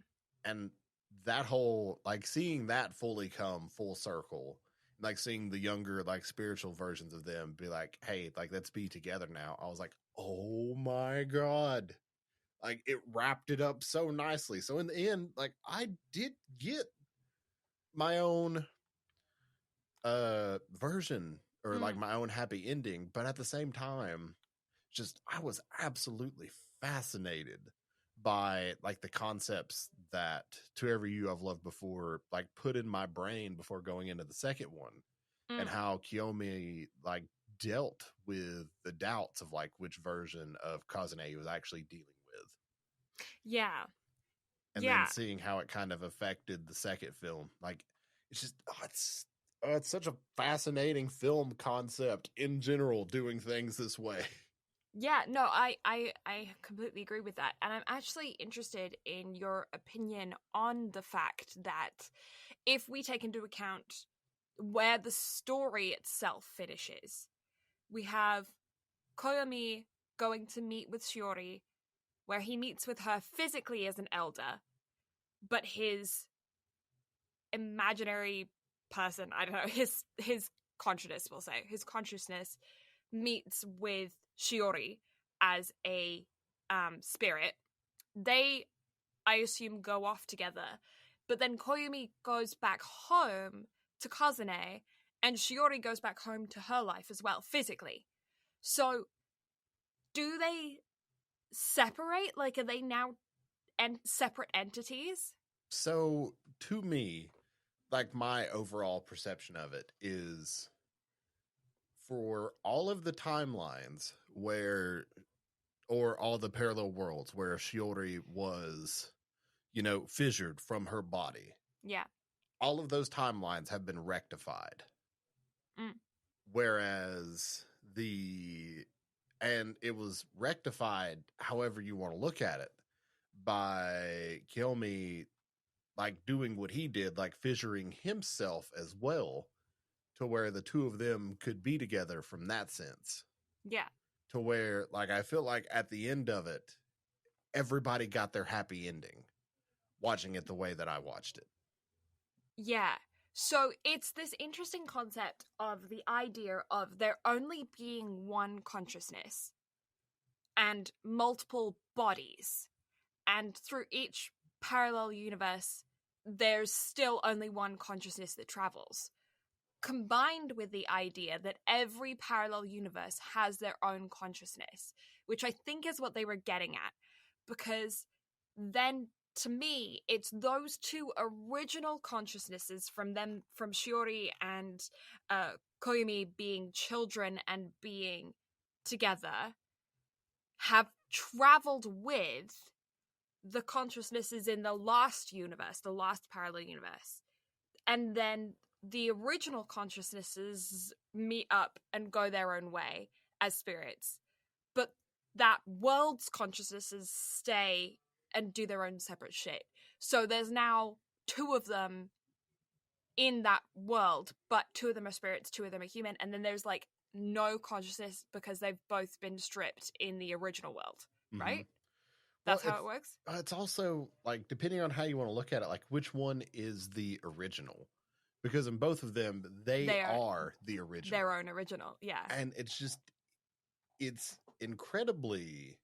And that whole like seeing that fully come full circle, like seeing the younger like spiritual versions of them be like, hey, like let's be together now. I was like, oh my god, like it wrapped it up so nicely. So in the end, like I did get my own version, or like my own happy ending, but at the same time, just I was absolutely fascinated by like the concepts that To Every You I've Loved Before like put in my brain before going into the second one, and how Kiyomi like dealt with the doubts of like which version of Kazune he was actually dealing with. Yeah. And then seeing how it kind of affected the second film. Like it's just it's such a fascinating film concept in general, doing things this way. Yeah, no, I completely agree with that. And I'm actually interested in your opinion on the fact that if we take into account where the story itself finishes, we have Koyomi going to meet with Shiori, where he meets with her physically as an elder, but his imaginary person, I don't know, his consciousness, we'll say, his consciousness meets with Shiori as a spirit. They, I assume, go off together. But then Koyumi goes back home to Kazune, and Shiori goes back home to her life as well, physically. So, do they separate? Like, are they now separate entities? So, to me, like my overall perception of it is, for all of the timelines where, or all the parallel worlds where Shiori was, you know, fissured from her body. Yeah. All of those timelines have been rectified. Whereas and it was rectified however you want to look at it, by Kiyomi like doing what he did, like fissuring himself as well, to where the two of them could be together from that sense. Yeah. To where, like, I feel like at the end of it, everybody got their happy ending watching it the way that I watched it. Yeah. So it's this interesting concept of the idea of there only being one consciousness and multiple bodies. And through each parallel universe, there's still only one consciousness that travels. combined with the idea that every parallel universe has their own consciousness, which I think is what they were getting at. Because then, to me, it's those two original consciousnesses from Shiori and Koyumi being children and being together, have traveled with the consciousnesses in the last universe, the last parallel universe. And then the original consciousnesses meet up and go their own way as spirits. But that world's consciousnesses stay and do their own separate shit. So there's now two of them in that world, but two of them are spirits, two of them are human, and then there's like no consciousness because they've both been stripped in the original world, right? That's how it works? It's also, like, depending on how you want to look at it, like, which one is the original? Because in both of them, they are the original. Their own original, yeah. And it's incredibly...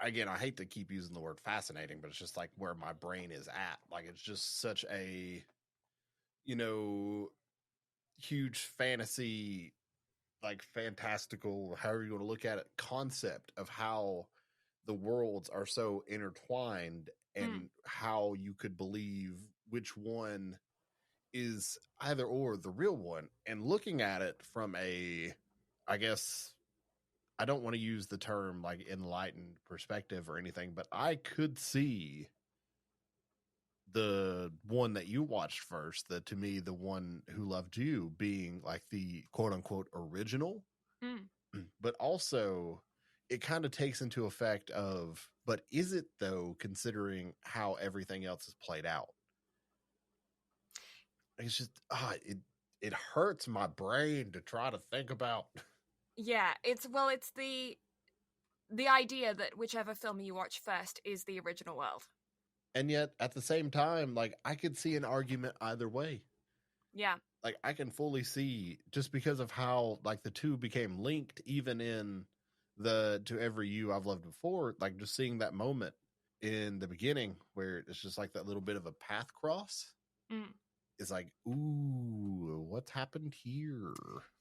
Again, I hate to keep using the word fascinating, but it's just, like, where my brain is at. Like, it's just such a, huge fantasy, like, fantastical, however you want to look at it, concept of how the worlds are so intertwined and how you could believe which one is either or the real one. And looking at it from I guess, I don't want to use the term like enlightened perspective or anything, but I could see the one that you watched first, to me, the one who loved you, being like the quote unquote original, but also it kind of takes into effect of, but is it though, considering how everything else is played out? It's just, it hurts my brain to try to think about. Yeah, it's the idea that whichever film you watch first is the original world. And yet, at the same time, like, I could see an argument either way. Yeah. Like, I can fully see, just because of how, like, the two became linked, even in the To Every You I've Loved Before, like, just seeing that moment in the beginning where it's just like that little bit of a path cross. It's like, ooh, what's happened here?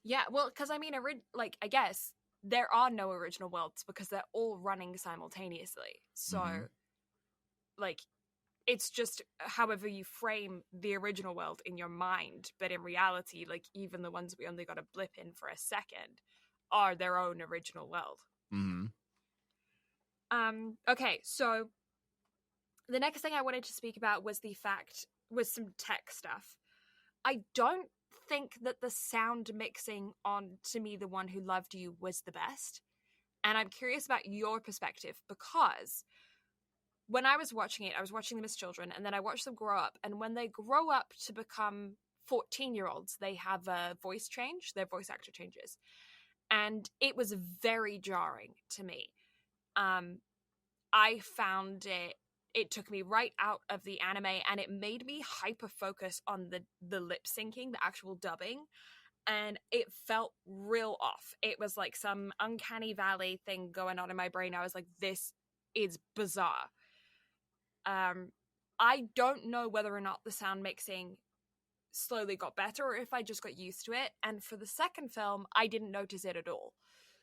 Yeah, well, because I mean, I guess there are no original worlds because they're all running simultaneously. So, like, it's just however you frame the original world in your mind. But in reality, like, even the ones we only got a blip in for a second are their own original world. Okay, so the next thing I wanted to speak about was some tech stuff. I don't think that the sound mixing on To Me, the One Who Loved You was the best. And I'm curious about your perspective, because when I was watching it, I was watching them as children, and then I watched them grow up. And when they grow up to become 14-year-olds, they have a voice change. Their voice actor changes. And it was very jarring to me. I found it took me right out of the anime, and it made me hyper focus on the lip syncing, the actual dubbing, and it felt real off. It was like some uncanny valley thing going on in my brain. I was like, this is bizarre. I don't know whether or not the sound mixing slowly got better or if I just got used to it. And for the second film, I didn't notice it at all.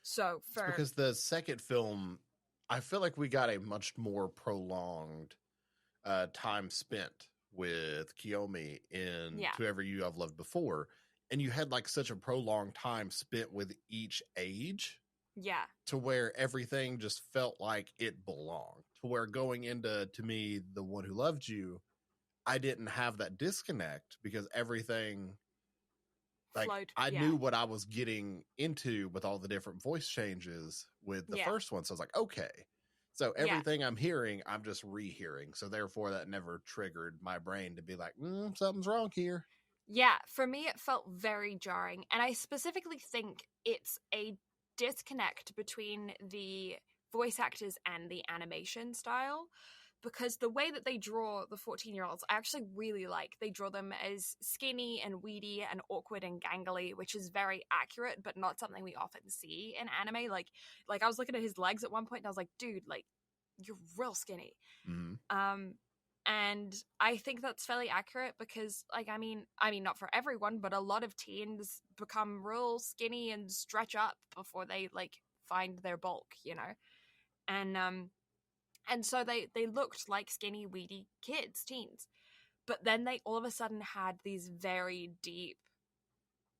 So it's because the second film, I feel like we got a much more prolonged time spent with Kiyomi in To Every You I've Loved Before. And you had like such a prolonged time spent with each age. Yeah. To where everything just felt like it belonged. To where going into To Me, the One Who Loved You, I didn't have that disconnect because everything, like, flowed. I knew what I was getting into with all the different voice changes with the first one. So I was like, okay. So everything I'm hearing, I'm just rehearing. So therefore that never triggered my brain to be like, something's wrong here. Yeah, for me it felt very jarring. And I specifically think it's a disconnect between the voice actors and the animation style, because the way that they draw the 14-year-olds, I actually really like. They draw them as skinny and weedy and awkward and gangly, which is very accurate, but not something we often see in anime. Like I was looking at his legs at one point and I was like, dude, like, you're real skinny. And I think that's fairly accurate because, like, I mean, not for everyone, but a lot of teens become real skinny and stretch up before they like find their bulk, you know. And so they looked like skinny, weedy kids, teens. But then they all of a sudden had these very deep,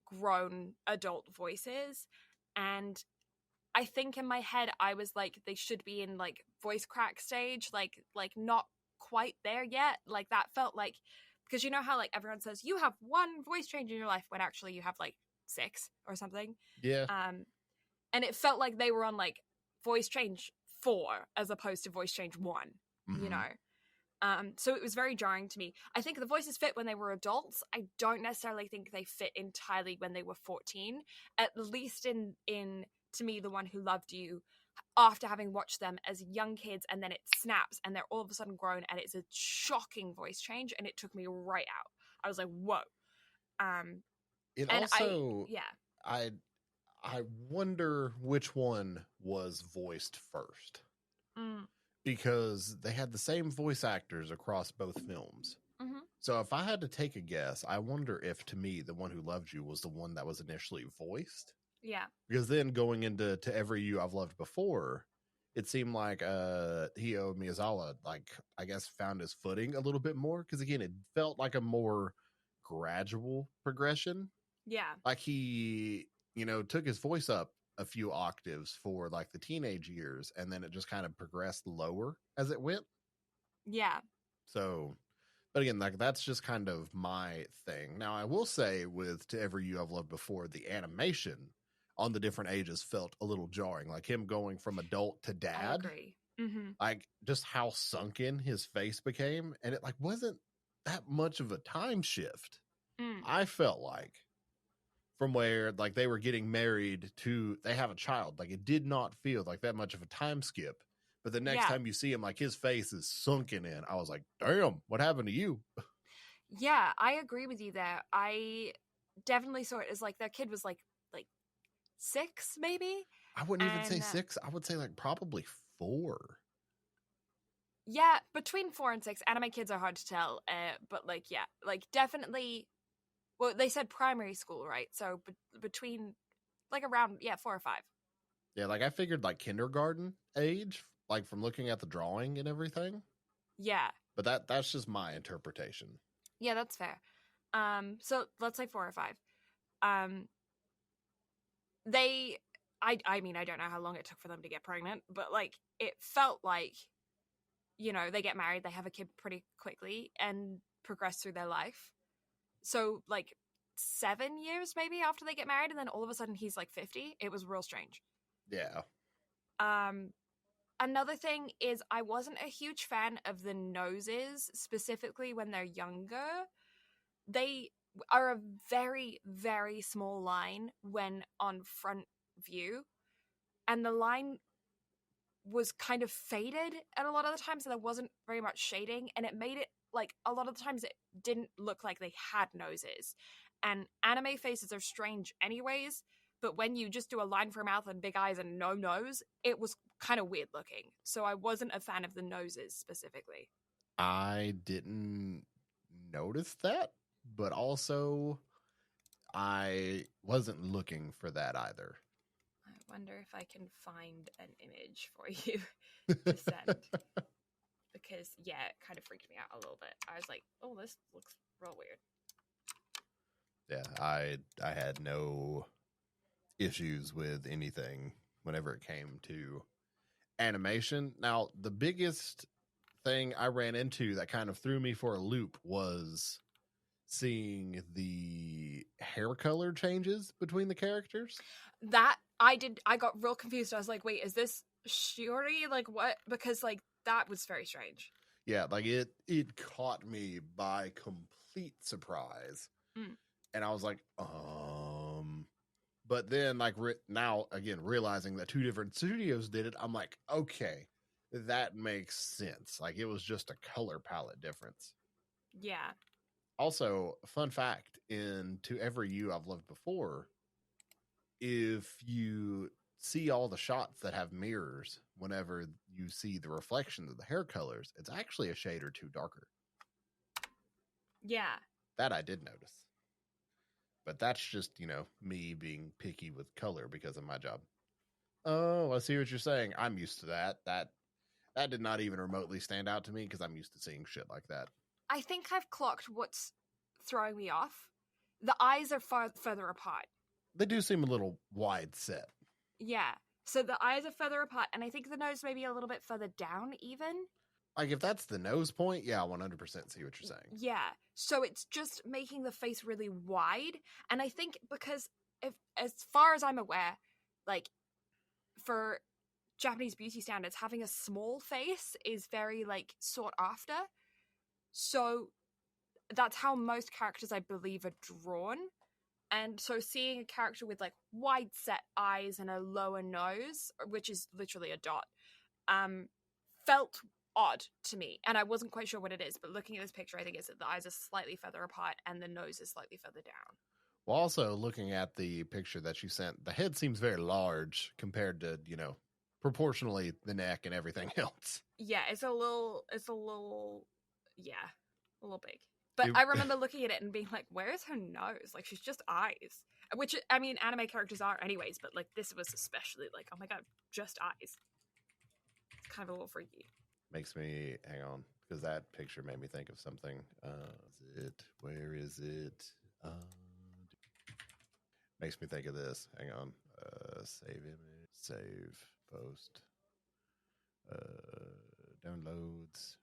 grown adult voices. And I think in my head, I was like, they should be in like voice crack stage, like not quite there yet. Like that felt like, because you know how like everyone says you have one voice change in your life when actually you have like 6 or something. Yeah. And it felt like they were on like voice change 4 as opposed to voice change 1, you know. So it was very jarring to me. I think the voices fit when they were adults. I don't necessarily think they fit entirely when they were 14. At least in to me, The One Who Loved You, after having watched them as young kids, and then it snaps and they're all of a sudden grown, and it's a shocking voice change, and it took me right out. I was like, whoa. It and also, I I wonder which one was voiced first. Because they had the same voice actors across both films. So if I had to take a guess, I wonder if, to me, The One Who Loved You was the one that was initially voiced. Yeah. Because then going into To Every You I've Loved Before, it seemed like Hayao Miyazaki, like, I guess, found his footing a little bit more. Because, again, it felt like a more gradual progression. Yeah. Like he, took his voice up a few octaves for like the teenage years, and then it just kind of progressed lower as it went. Yeah. So, but again, like that's just kind of my thing. Now, I will say with To Every You I've Loved Before, the animation on the different ages felt a little jarring. Like him going from adult to dad. I agree. Like just how sunken his face became, and it like wasn't that much of a time shift. I felt like. From where like they were getting married to they have a child. Like it did not feel like that much of a time skip. But the next time you see him, like his face is sunken in. I was like, damn, what happened to you? Yeah, I agree with you there. I definitely saw it as like their kid was like 6, maybe. I wouldn't even say 6. I would say like probably 4. Yeah, between 4 and 6. Anime kids are hard to tell. But like, yeah, like definitely. Well, they said primary school, right? So between, like around, 4 or 5. Yeah, like I figured like kindergarten age, like from looking at the drawing and everything. Yeah. But that's just my interpretation. Yeah, that's fair. So let's say 4 or 5. I mean, I don't know how long it took for them to get pregnant, but like it felt like, they get married, they have a kid pretty quickly and progress through their life. So, like, 7 years maybe after they get married, and then all of a sudden he's like 50. It was real strange. Yeah. Another thing is I wasn't a huge fan of the noses, specifically when they're younger. They are a very, very small line when on front view, and the line was kind of faded at a lot of the times, so there wasn't very much shading, and it made it like a lot of the times it didn't look like they had noses. And anime faces are strange anyways, but when you just do a line for a mouth and big eyes and no nose, it was kind of weird looking. So I wasn't a fan of the noses specifically. I didn't notice that, but also I wasn't looking for that either. I wonder if I can find an image for you to send. Because, yeah, it kind of freaked me out a little bit. I was like, oh, this looks real weird. Yeah, I had no issues with anything whenever it came to animation. Now, the biggest thing I ran into that kind of threw me for a loop was seeing the hair color changes between the characters. That, I got real confused. I was like, wait, is this Shiori? Like, what? Because, like, that was very strange. Yeah, like it caught me by complete surprise. And I was like, but then like now again, realizing that 2 different studios did it, I'm like, okay, that makes sense. Like it was just a color palette difference. Yeah. Also, fun fact, in To Every You I've Loved Before, if you see all the shots that have mirrors, whenever you see the reflections of the hair colors, it's actually a shade or 2 darker. Yeah. That I did notice. But that's just, me being picky with color because of my job. Oh, I see what you're saying. I'm used to that. That did not even remotely stand out to me because I'm used to seeing shit like that. I think I've clocked what's throwing me off. The eyes are further apart. They do seem a little wide set. Yeah. So the eyes are further apart, and I think the nose may be a little bit further down even. Like, if that's the nose point, yeah, 100% see what you're saying. Yeah. So it's just making the face really wide. And I think because, as far as I'm aware, like, for Japanese beauty standards, having a small face is very, like, sought after. So that's how most characters, I believe, are drawn. And so seeing a character with, like, wide set eyes and a lower nose, which is literally a dot, felt odd to me. And I wasn't quite sure what it is, but looking at this picture, I think it's that the eyes are slightly further apart and the nose is slightly further down. Well, also, looking at the picture that you sent, the head seems very large compared to, proportionally the neck and everything else. Yeah, it's a little big. But I remember looking at it and being like, where is her nose? Like, she's just eyes. Which, I mean, anime characters are anyways, but, like, this was especially like, oh my god, just eyes. It's kind of a little freaky. Makes me, hang on, because that picture made me think of something. Where is it? Makes me think of this. Hang on. Save image, save, post, downloads,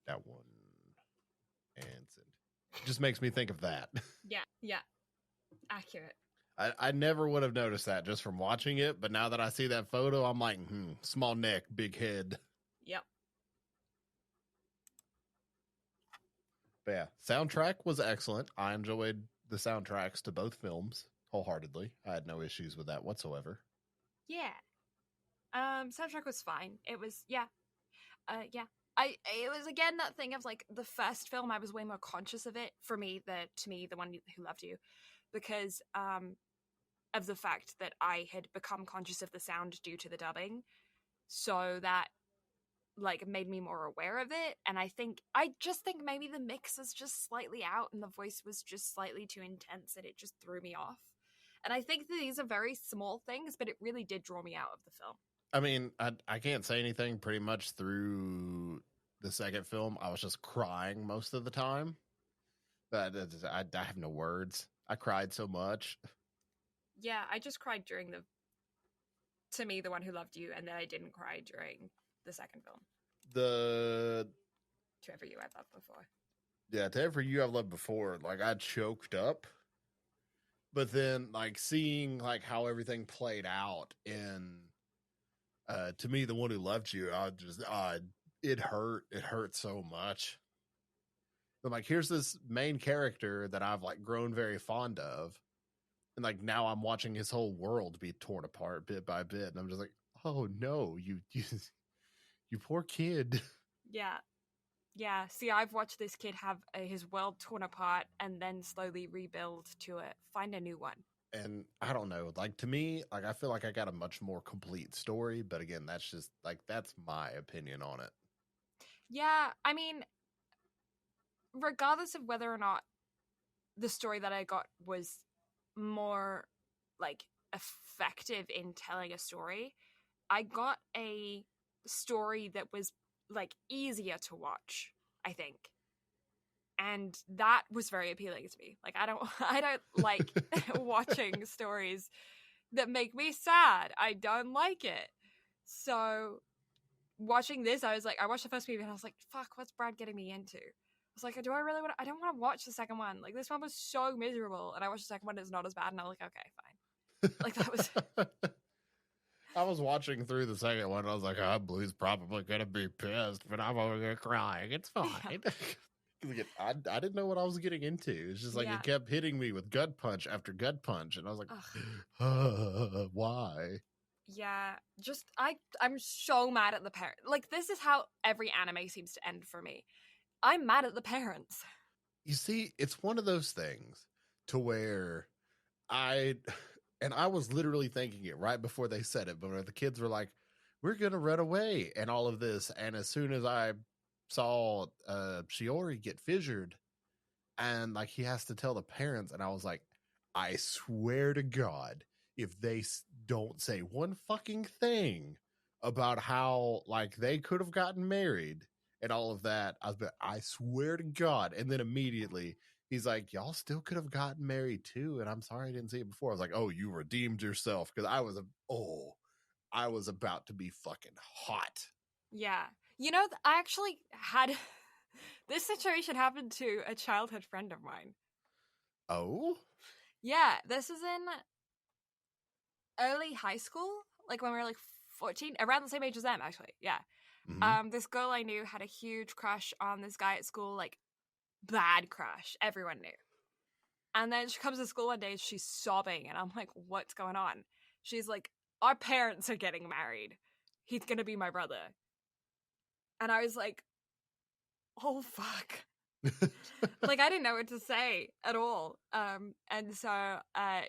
that one, and send. Just makes me think of that. Yeah. Accurate. I never would have noticed that just from watching it, but now that I see that photo, I'm like, small neck, big head. Yep. But yeah, soundtrack was excellent. I enjoyed the soundtracks to both films wholeheartedly. I had no issues with that whatsoever. Yeah. Soundtrack was fine. It was, yeah. It was again that thing of like the first film. I was way more conscious of it for me. The One Who Loved You, because of the fact that I had become conscious of the sound due to the dubbing, so that like made me more aware of it. And I just think maybe the mix is just slightly out, and the voice was just slightly too intense, and it just threw me off. And I think that these are very small things, but it really did draw me out of the film. I mean, I can't say anything pretty much through the second film. I was just crying most of the time. But I have no words. I cried so much. Yeah, I just cried during The One Who Loved You, and then I didn't cry during the second film. To Every You I've Loved Before. Yeah, To Every You I've Loved Before, like I choked up. But then like seeing like how everything played out in To Me, The One Who Loved You, it hurt so much. But like, here's this main character that I've like grown very fond of, and like now I'm watching his whole world be torn apart bit by bit, and I'm just like, oh no, you poor kid. Yeah. See, I've watched this kid have his world torn apart and then slowly rebuild to find a new one. And I don't know, like to me, like I feel like I got a much more complete story, but again, that's just like, that's my opinion on it. Yeah, I mean, regardless of whether or not the story that I got was more like effective in telling a story, I got a story that was like easier to watch, I think. And that was very appealing to me. Like I don't like watching stories that make me sad. I don't like it. So watching this, I watched the first movie and I was like, fuck, what's Brad getting me into? I was like, I don't want to watch the second one. Like this one was so miserable, and I watched the second one, it's not as bad, and I was like, okay, fine. Like that was I was watching through the second one, and I was like, oh, Blue's probably gonna be pissed, but I'm over here crying. It's fine. Yeah. I didn't know what I was getting into. It's just like it kept hitting me with gut punch after gut punch, and I was like, why? Yeah, just I'm so mad at the parent. Like this is how every anime seems to end for me. I'm mad at the parents. You see, it's one of those things to where I was literally thinking it right before they said it, but where the kids were like, we're going to run away and all of this. And as soon as I saw Shiori get fissured, and like he has to tell the parents, and I was like, I swear to God, if they don't say one fucking thing about how like they could have gotten married and all of that, I swear to God. And then immediately he's like, y'all still could have gotten married too, and I'm sorry I didn't see it before. I was like, oh, you redeemed yourself, because I was about to be fucking hot. Yeah. You know, I actually had this situation happen to a childhood friend of mine. Oh? Yeah, this is in early high school, like when we were like 14, around the same age as them, actually. Yeah. Mm-hmm. This girl I knew had a huge crush on this guy at school, like bad crush. Everyone knew. And then she comes to school one day and she's sobbing, and I'm like, what's going on? She's like, our parents are getting married. He's gonna be my brother. And I was like, oh fuck. Like, I didn't know what to say at all. And so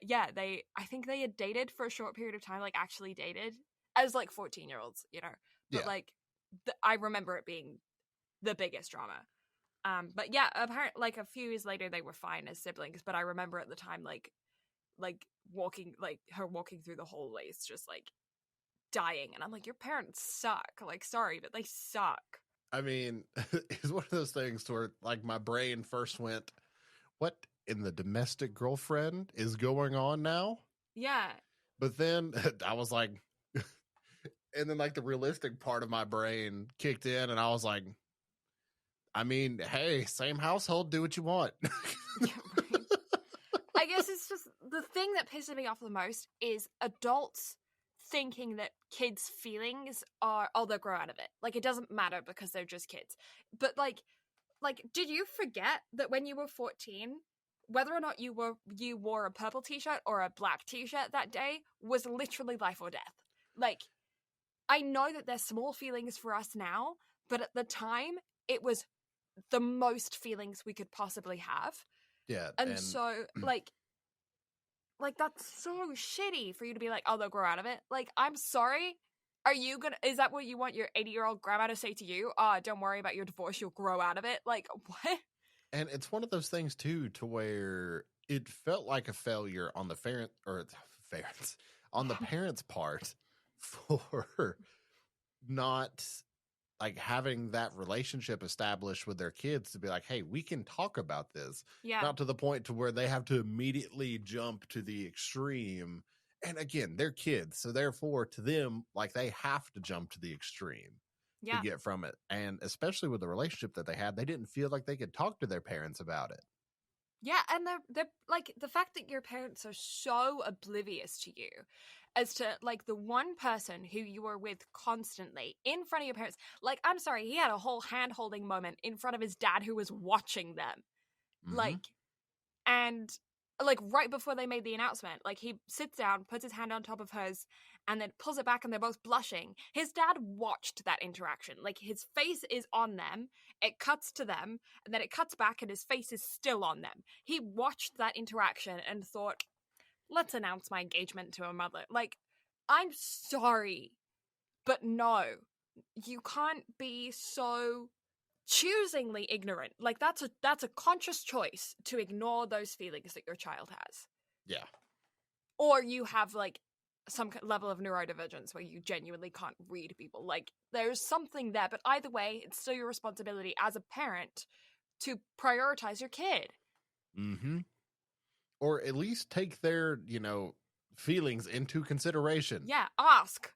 yeah, I think they had dated for a short period of time, like actually dated as like 14-year-olds, you know. But Yeah. like I remember it being the biggest drama. But yeah, apparently like a few years later they were fine as siblings, but I remember at the time like walking, like her walking through the hallways just like dying, and I'm like, your parents suck. Like, sorry, but they suck. I mean, it's one of those things where like my brain first went, what in the domestic girlfriend is going on now? Yeah. But then I was like, and then like the realistic part of my brain kicked in, and I was like, I mean, hey, same household, do what you want. Yeah, right. I guess it's just the thing that pisses me off the most is adults thinking that kids' feelings are, oh, they'll grow out of it. Like, it doesn't matter because they're just kids. But like, did you forget that when you were 14, whether or not you wore a purple t-shirt or a black t-shirt that day was literally life or death? Like, I know that there's small feelings for us now, but at the time, it was the most feelings we could possibly have. Yeah. And so, like that's so shitty for you to be like, oh, they'll grow out of it. Like, I'm sorry. Is that what you want your 80-year-old grandma to say to you? Don't worry about your divorce, you'll grow out of it. Like, what? And it's one of those things too, to where it felt like a failure on the parents' part for not like having that relationship established with their kids to be like, hey, we can talk about this. Yeah. Not to the point to where they have to immediately jump to the extreme. And again, they're kids, so therefore to them, like, they have to jump to the extreme to get from it. And especially with the relationship that they had, they didn't feel like they could talk to their parents about it. Yeah, and they're like, the fact that your parents are so oblivious to you as to like the one person who you were with constantly in front of your parents. Like, I'm sorry, he had a whole hand-holding moment in front of his dad who was watching them. Mm-hmm. Like, and like right before they made the announcement, like he sits down, puts his hand on top of hers, and then pulls it back, and they're both blushing. His dad watched that interaction. Like, his face is on them, it cuts to them, and then it cuts back, and his face is still on them. He watched that interaction and thought, let's announce my engagement to a mother. Like, I'm sorry, but no, you can't be so choosingly ignorant. Like, that's a conscious choice to ignore those feelings that your child has. Yeah. Or you have like some level of neurodivergence where you genuinely can't read people. Like, there's something there, but either way, it's still your responsibility as a parent to prioritize your kid. Mm-hmm. Or at least take their, feelings into consideration. Yeah, ask.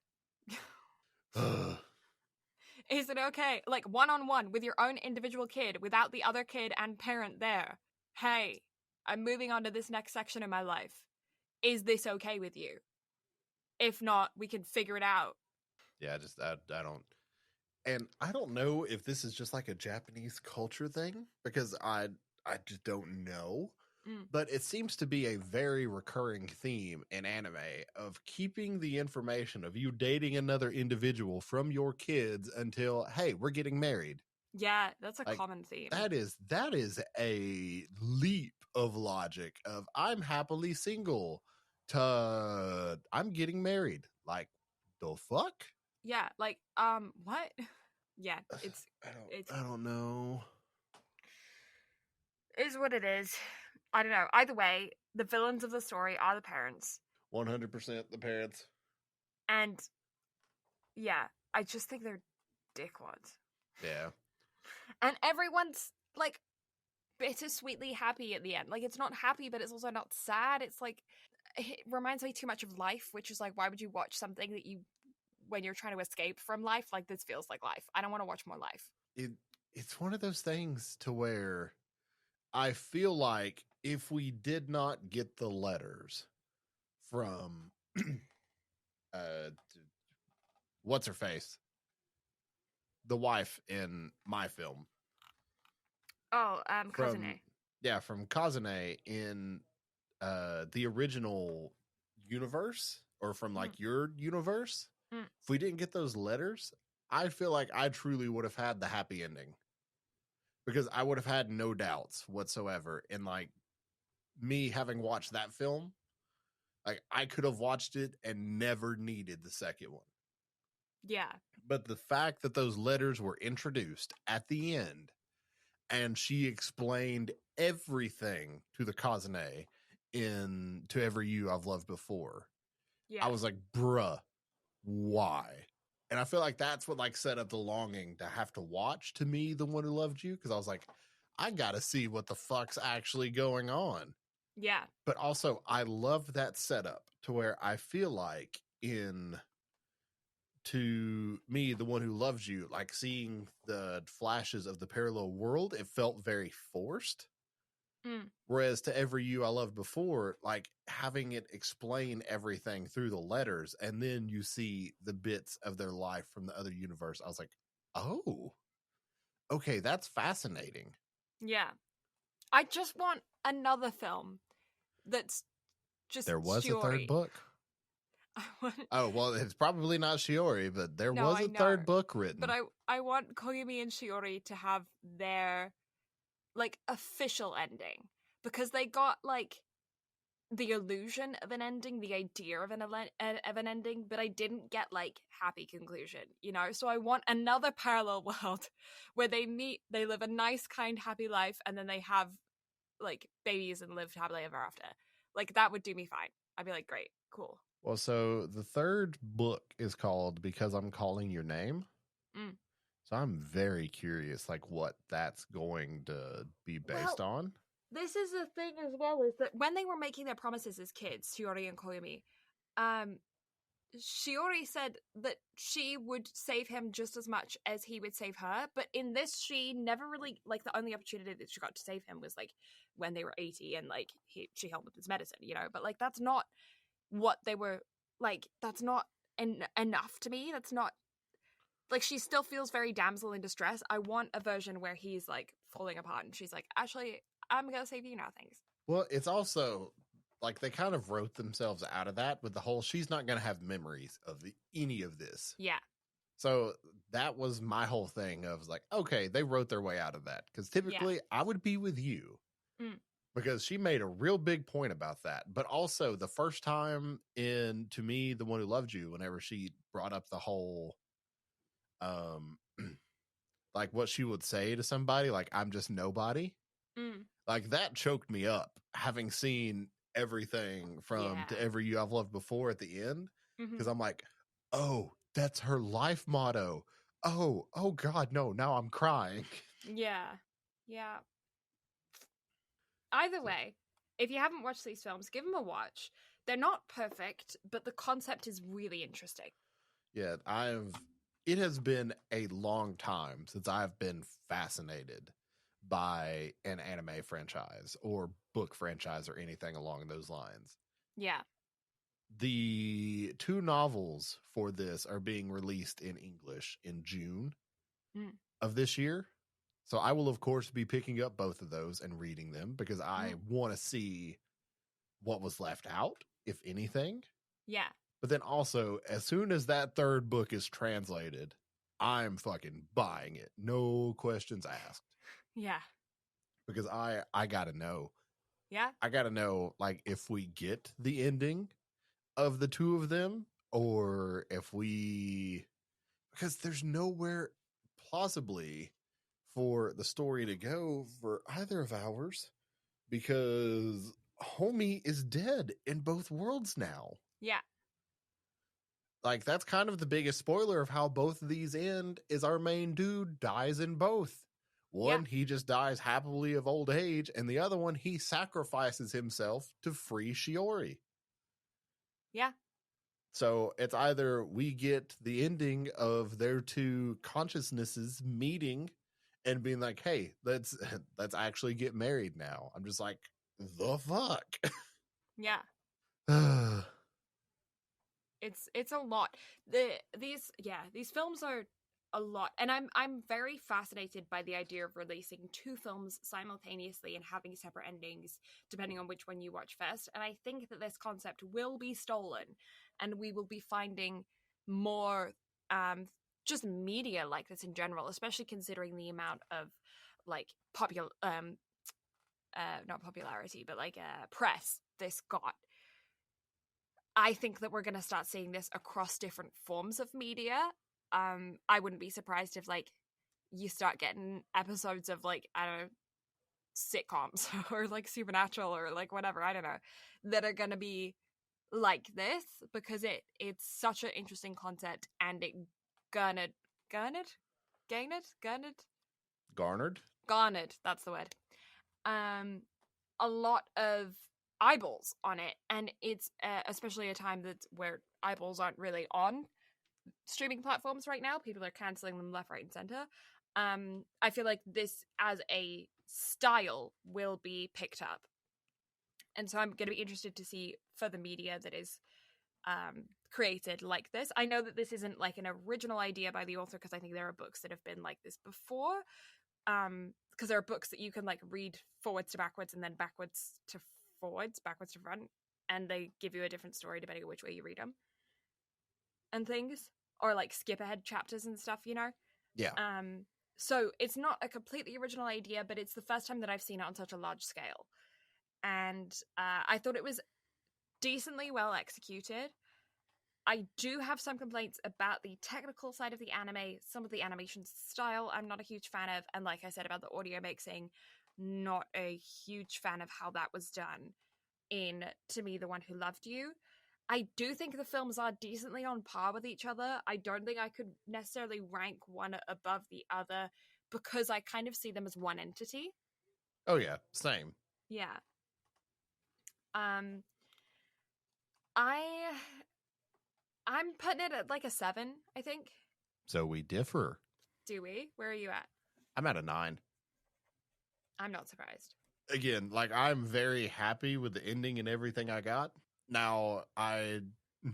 Is it okay? Like, one-on-one with your own individual kid without the other kid and parent there. Hey, I'm moving on to this next section of my life. Is this okay with you? If not, we can figure it out. Yeah, I don't. And I don't know if this is just like a Japanese culture thing, because I just don't know. But it seems to be a very recurring theme in anime of keeping the information of you dating another individual from your kids until, hey, we're getting married. Yeah, that's a common theme. That is a leap of logic of I'm happily single to I'm getting married. Like, the fuck? Yeah, like, what? Yeah, it's I don't know. is what it is. I don't know. Either way, the villains of the story are the parents. 100% the parents. And yeah, I just think they're dickwads. Yeah. And everyone's like bittersweetly happy at the end. Like, it's not happy, but it's also not sad. It's like, it reminds me too much of life, which is like, why would you watch something that you, when you're trying to escape from life, like this feels like life. I don't want to watch more life. It's one of those things to where I feel like if we did not get the letters from what's her face, the wife in my film. Oh, Kazune. Yeah, from Kazune in the original universe, or from like your universe. If we didn't get those letters, I feel like I truly would have had the happy ending, because I would have had no doubts whatsoever in like me having watched that film. Like, I could have watched it and never needed the second one. Yeah. But the fact that those letters were introduced at the end and she explained everything to the Kazune in To Every You I've Loved Before, Yeah. I was like, bruh, why? And I feel like that's what like set up the longing to have to watch To Me, The One Who Loved You, because I was like, I gotta see what the fuck's actually going on. Yeah. But also, I love that setup to where I feel like in To Me, The One Who Loves You, like seeing the flashes of the parallel world, it felt very forced. Whereas To Every You I Loved Before, like having it explain everything through the letters, and then you see the bits of their life from the other universe, I was like, oh, okay, that's fascinating. Yeah. I just want another film that's just There was Shiori. a third book. Oh, well, it's probably not Shiori, but there was a third book written. But I want Koyumi and Shiori to have their like official ending, because they got like the illusion of an ending, the idea of an ending, but I didn't get like happy conclusion, you know? So I want another parallel world where they meet, they live a nice, kind, happy life, and then they have like babies and live happily ever after. Like, that would do me fine. I'd be like, great, cool. Well, so the third book is called Because I'm Calling Your Name. So I'm very curious, like, what that's going to be based on. This is the thing as well, is that when they were making their promises as kids, Shiori and Koyumi, Shiori said that she would save him just as much as he would save her, but in this, she never really, like, the only opportunity that she got to save him was, like, when they were 80 and, like, she helped with his medicine, you know? But, like, that's not what they were, like, that's not enough to me. That's not, like, she still feels very damsel in distress. I want a version where he's, like, falling apart and she's like, actually, I'm gonna save you now, thanks. Well, it's also like they kind of wrote themselves out of that with the whole she's not going to have memories of any of this. Yeah. So that was my whole thing of like, okay, they wrote their way out of that, because typically I would be with you, because she made a real big point about that. But also the first time in To Me, The One Who Loved You, whenever she brought up the whole like what she would say to somebody, like, I'm just nobody. Like, that choked me up, having seen everything from To Every You I've Loved Before at the end, because I'm like, oh, that's her life motto. Oh God, no, now I'm crying. Yeah. Either way, if you haven't watched these films, give them a watch. They're not perfect, but the concept is really interesting. Yeah, it has been a long time since I've been fascinated by an anime franchise or book franchise or anything along those lines. Yeah. The 2 novels for this are being released in English in June of this year. So I will, of course, be picking up both of those and reading them, because I want to see what was left out, if anything. Yeah. But then also, as soon as that third book is translated, I'm fucking buying it. No questions asked. Yeah. Because I got to know. Yeah. I got to know, like, if we get the ending of the 2 of them, or if we, because there's nowhere plausibly for the story to go for either of ours because homie is dead in both worlds now. Yeah. Like, that's kind of the biggest spoiler of how both of these end is our main dude dies in both. One, he just dies happily of old age, and the other one, he sacrifices himself to free Shiori. Yeah. So it's either we get the ending of their two consciousnesses meeting and being like, hey, let's actually get married now. I'm just like, the fuck? Yeah. It's a lot. These films are a lot, and I'm very fascinated by the idea of releasing two films simultaneously and having separate endings depending on which one you watch first. And I think that this concept will be stolen, and we will be finding more just media like this in general, especially considering the amount of like not popularity, but like press this got. I think that we're going to start seeing this across different forms of media. I wouldn't be surprised if like you start getting episodes of like, I don't know, sitcoms or like Supernatural or like whatever, I don't know, that are going to be like this because it's such an interesting concept and it garnered, that's the word. A lot of eyeballs on it, and it's especially a time that's where eyeballs aren't really on streaming platforms right now. People are canceling them left, right, and center. I feel like this as a style will be picked up, and so I'm going to be interested to see further media that is created like this. I know that this isn't like an original idea by the author because I think there are books that have been like this before, because there are books that you can like read forwards to backwards and then backwards to front, and they give you a different story depending on which way you read them and things, or like skip ahead chapters and stuff, you know? Yeah. So it's not a completely original idea, but it's the first time that I've seen it on such a large scale. And I thought it was decently well executed. I do have some complaints about the technical side of the anime, some of the animation style I'm not a huge fan of, and like I said about the audio mixing, not a huge fan of how that was done in To Me, the One Who Loved You. I do think the films are decently on par with each other. I don't think I could necessarily rank one above the other because I kind of see them as one entity. Oh yeah, same. Yeah. I'm putting it at like a 7, I think. So we differ. Do we? Where are you at? I'm at a 9. I'm not surprised. Again, like, I'm very happy with the ending and everything I got. Now,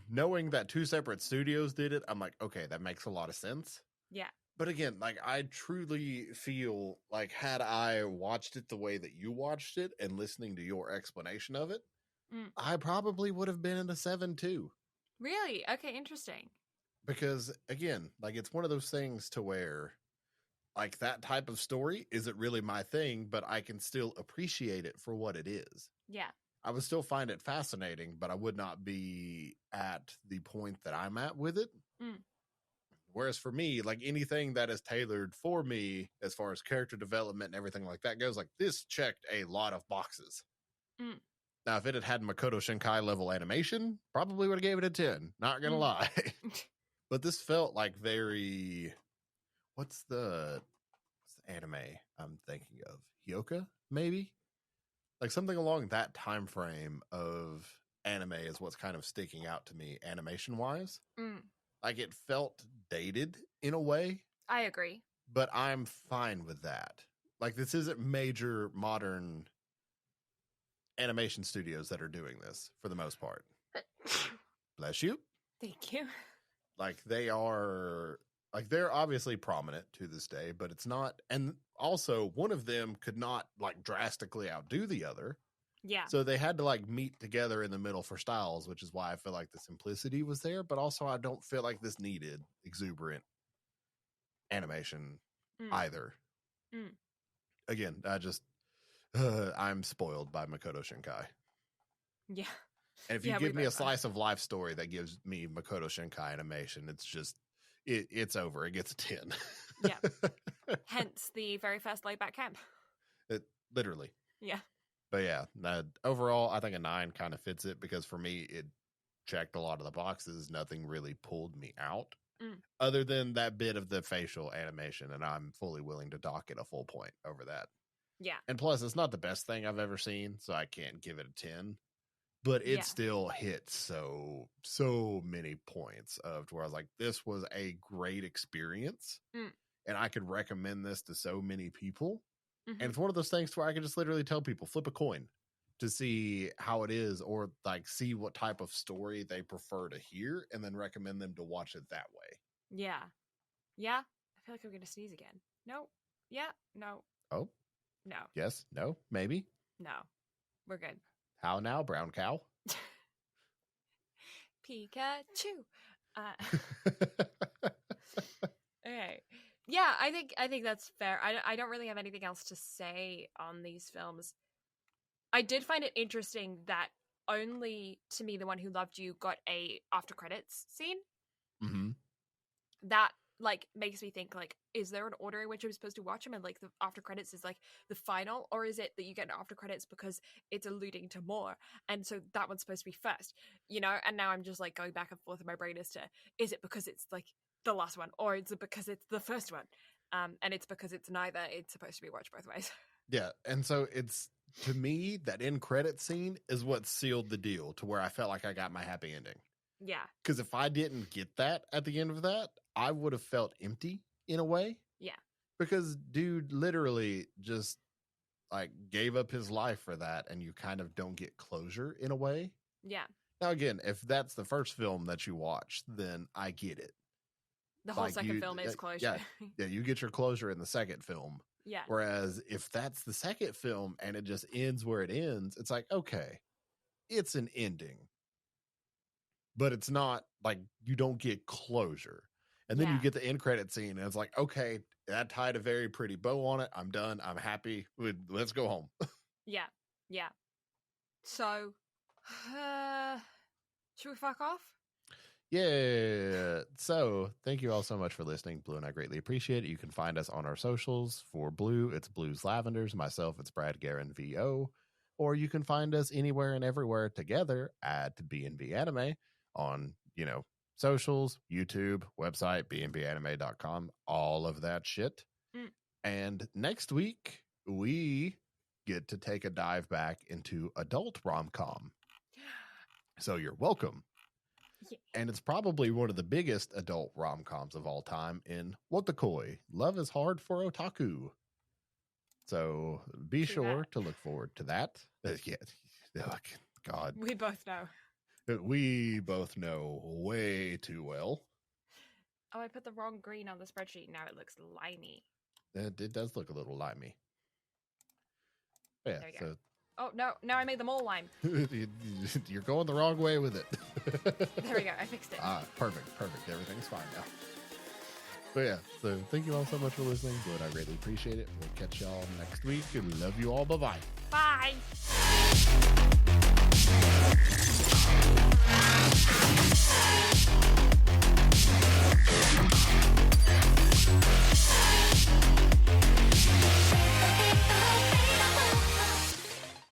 knowing that 2 separate studios did it, I'm like, okay, that makes a lot of sense. Yeah. But again, like, I truly feel like had I watched it the way that you watched it and listening to your explanation of it, I probably would have been in a 7 too. Really? Okay, interesting. Because again, like, it's one of those things to where like that type of story isn't really my thing, but I can still appreciate it for what it is. Yeah. I would still find it fascinating, but I would not be at the point that I'm at with it. Whereas for me, like anything that is tailored for me as far as character development and everything like that goes, like this checked a lot of boxes. Now, if it had Makoto Shinkai level animation, probably would have gave it a 10. Not going to lie. But this felt like very... What's the anime I'm thinking of? Hyoka, maybe? Like something along that time frame of anime is what's kind of sticking out to me animation-wise. Like it felt dated in a way. I agree. But I'm fine with that. Like this isn't major modern animation studios that are doing this for the most part. Bless you. Thank you. Like they are... Like they're obviously prominent to this day, but it's not. And also one of them could not like drastically outdo the other. Yeah. So they had to like meet together in the middle for styles, which is why I feel like the simplicity was there. But also I don't feel like this needed exuberant animation either. Again, I'm spoiled by Makoto Shinkai. Yeah. And if you give me a slice of life story that gives me Makoto Shinkai animation, it's just, it's over. It gets a 10. Yeah. Hence the very first laid back camp. It literally. Yeah. But yeah, overall, I think a 9 kind of fits it because for me, it checked a lot of the boxes. Nothing really pulled me out other than that bit of the facial animation. And I'm fully willing to dock it a full point over that. Yeah. And plus, it's not the best thing I've ever seen, so I can't give it a 10. But it still hit so many points of where I was like, this was a great experience. And I could recommend this to so many people. And it's one of those things where I can just literally tell people, flip a coin to see how it is, or like see what type of story they prefer to hear, and then recommend them to watch it that way. Yeah. Yeah. I feel like I'm going to sneeze again. No. Yeah. No. Oh. No. Yes. No. Maybe. No. We're good. How now, brown cow? Pikachu. Okay. Yeah, I think that's fair. I don't really have anything else to say on these films. I did find it interesting that only To Me, the One Who Loved You got a after credits scene. Mm-hmm. That like makes me think, like, is there an order in which I'm supposed to watch them, and like the after credits is like the final, or is it that you get an after credits because it's alluding to more, and so that one's supposed to be first, you know? And now I'm just like going back and forth in my brain as to, is it because it's like the last one, or is it because it's the first one? And it's because it's neither. It's supposed to be watched both ways. Yeah, and so it's, to me, that end credit scene is what sealed the deal to where I felt like I got my happy ending. Yeah. Because if I didn't get that at the end of that, I would have felt empty in a way. Yeah. Because dude literally just like gave up his life for that, and you kind of don't get closure in a way. Yeah. Now, again, if that's the first film that you watch, then I get it. The whole Like, second film is closure. Yeah, you get your closure in the second film. Yeah. Whereas if that's the second film and it just ends where it ends, it's like, okay, it's an ending. But it's not like you don't get closure. And then you get the end credit scene, and it's like, okay, that tied a very pretty bow on it. I'm done. I'm happy. Let's go home. Yeah. Yeah. So, should we fuck off? Yeah. So thank you all so much for listening. Blue and I greatly appreciate it. You can find us on our socials. For Blue, it's Blues Lavenders. Myself, it's Brad Guerin VO. Or you can find us anywhere and everywhere together at BnB Anime on, socials, YouTube, website, bnbanime.com, all of that shit. And next week, we get to take a dive back into adult rom-com. So you're welcome. Yeah. And it's probably one of the biggest adult rom-coms of all time in Wotakoi, Love is Hard for Otaku. So be sure to look forward to that. Yeah. Oh, God. We both know. We both know way too well. Oh, I put the wrong green on the spreadsheet. Now it looks limey. It does look a little limey. Yeah, There you so go. Oh, no. Now I made them all lime. you're going the wrong way with it. There we go. I fixed it. Perfect. Everything's fine now. But yeah, so thank you all so much for listening. Good, I really appreciate it. We'll catch y'all next week, and love you all. Bye-bye. Bye.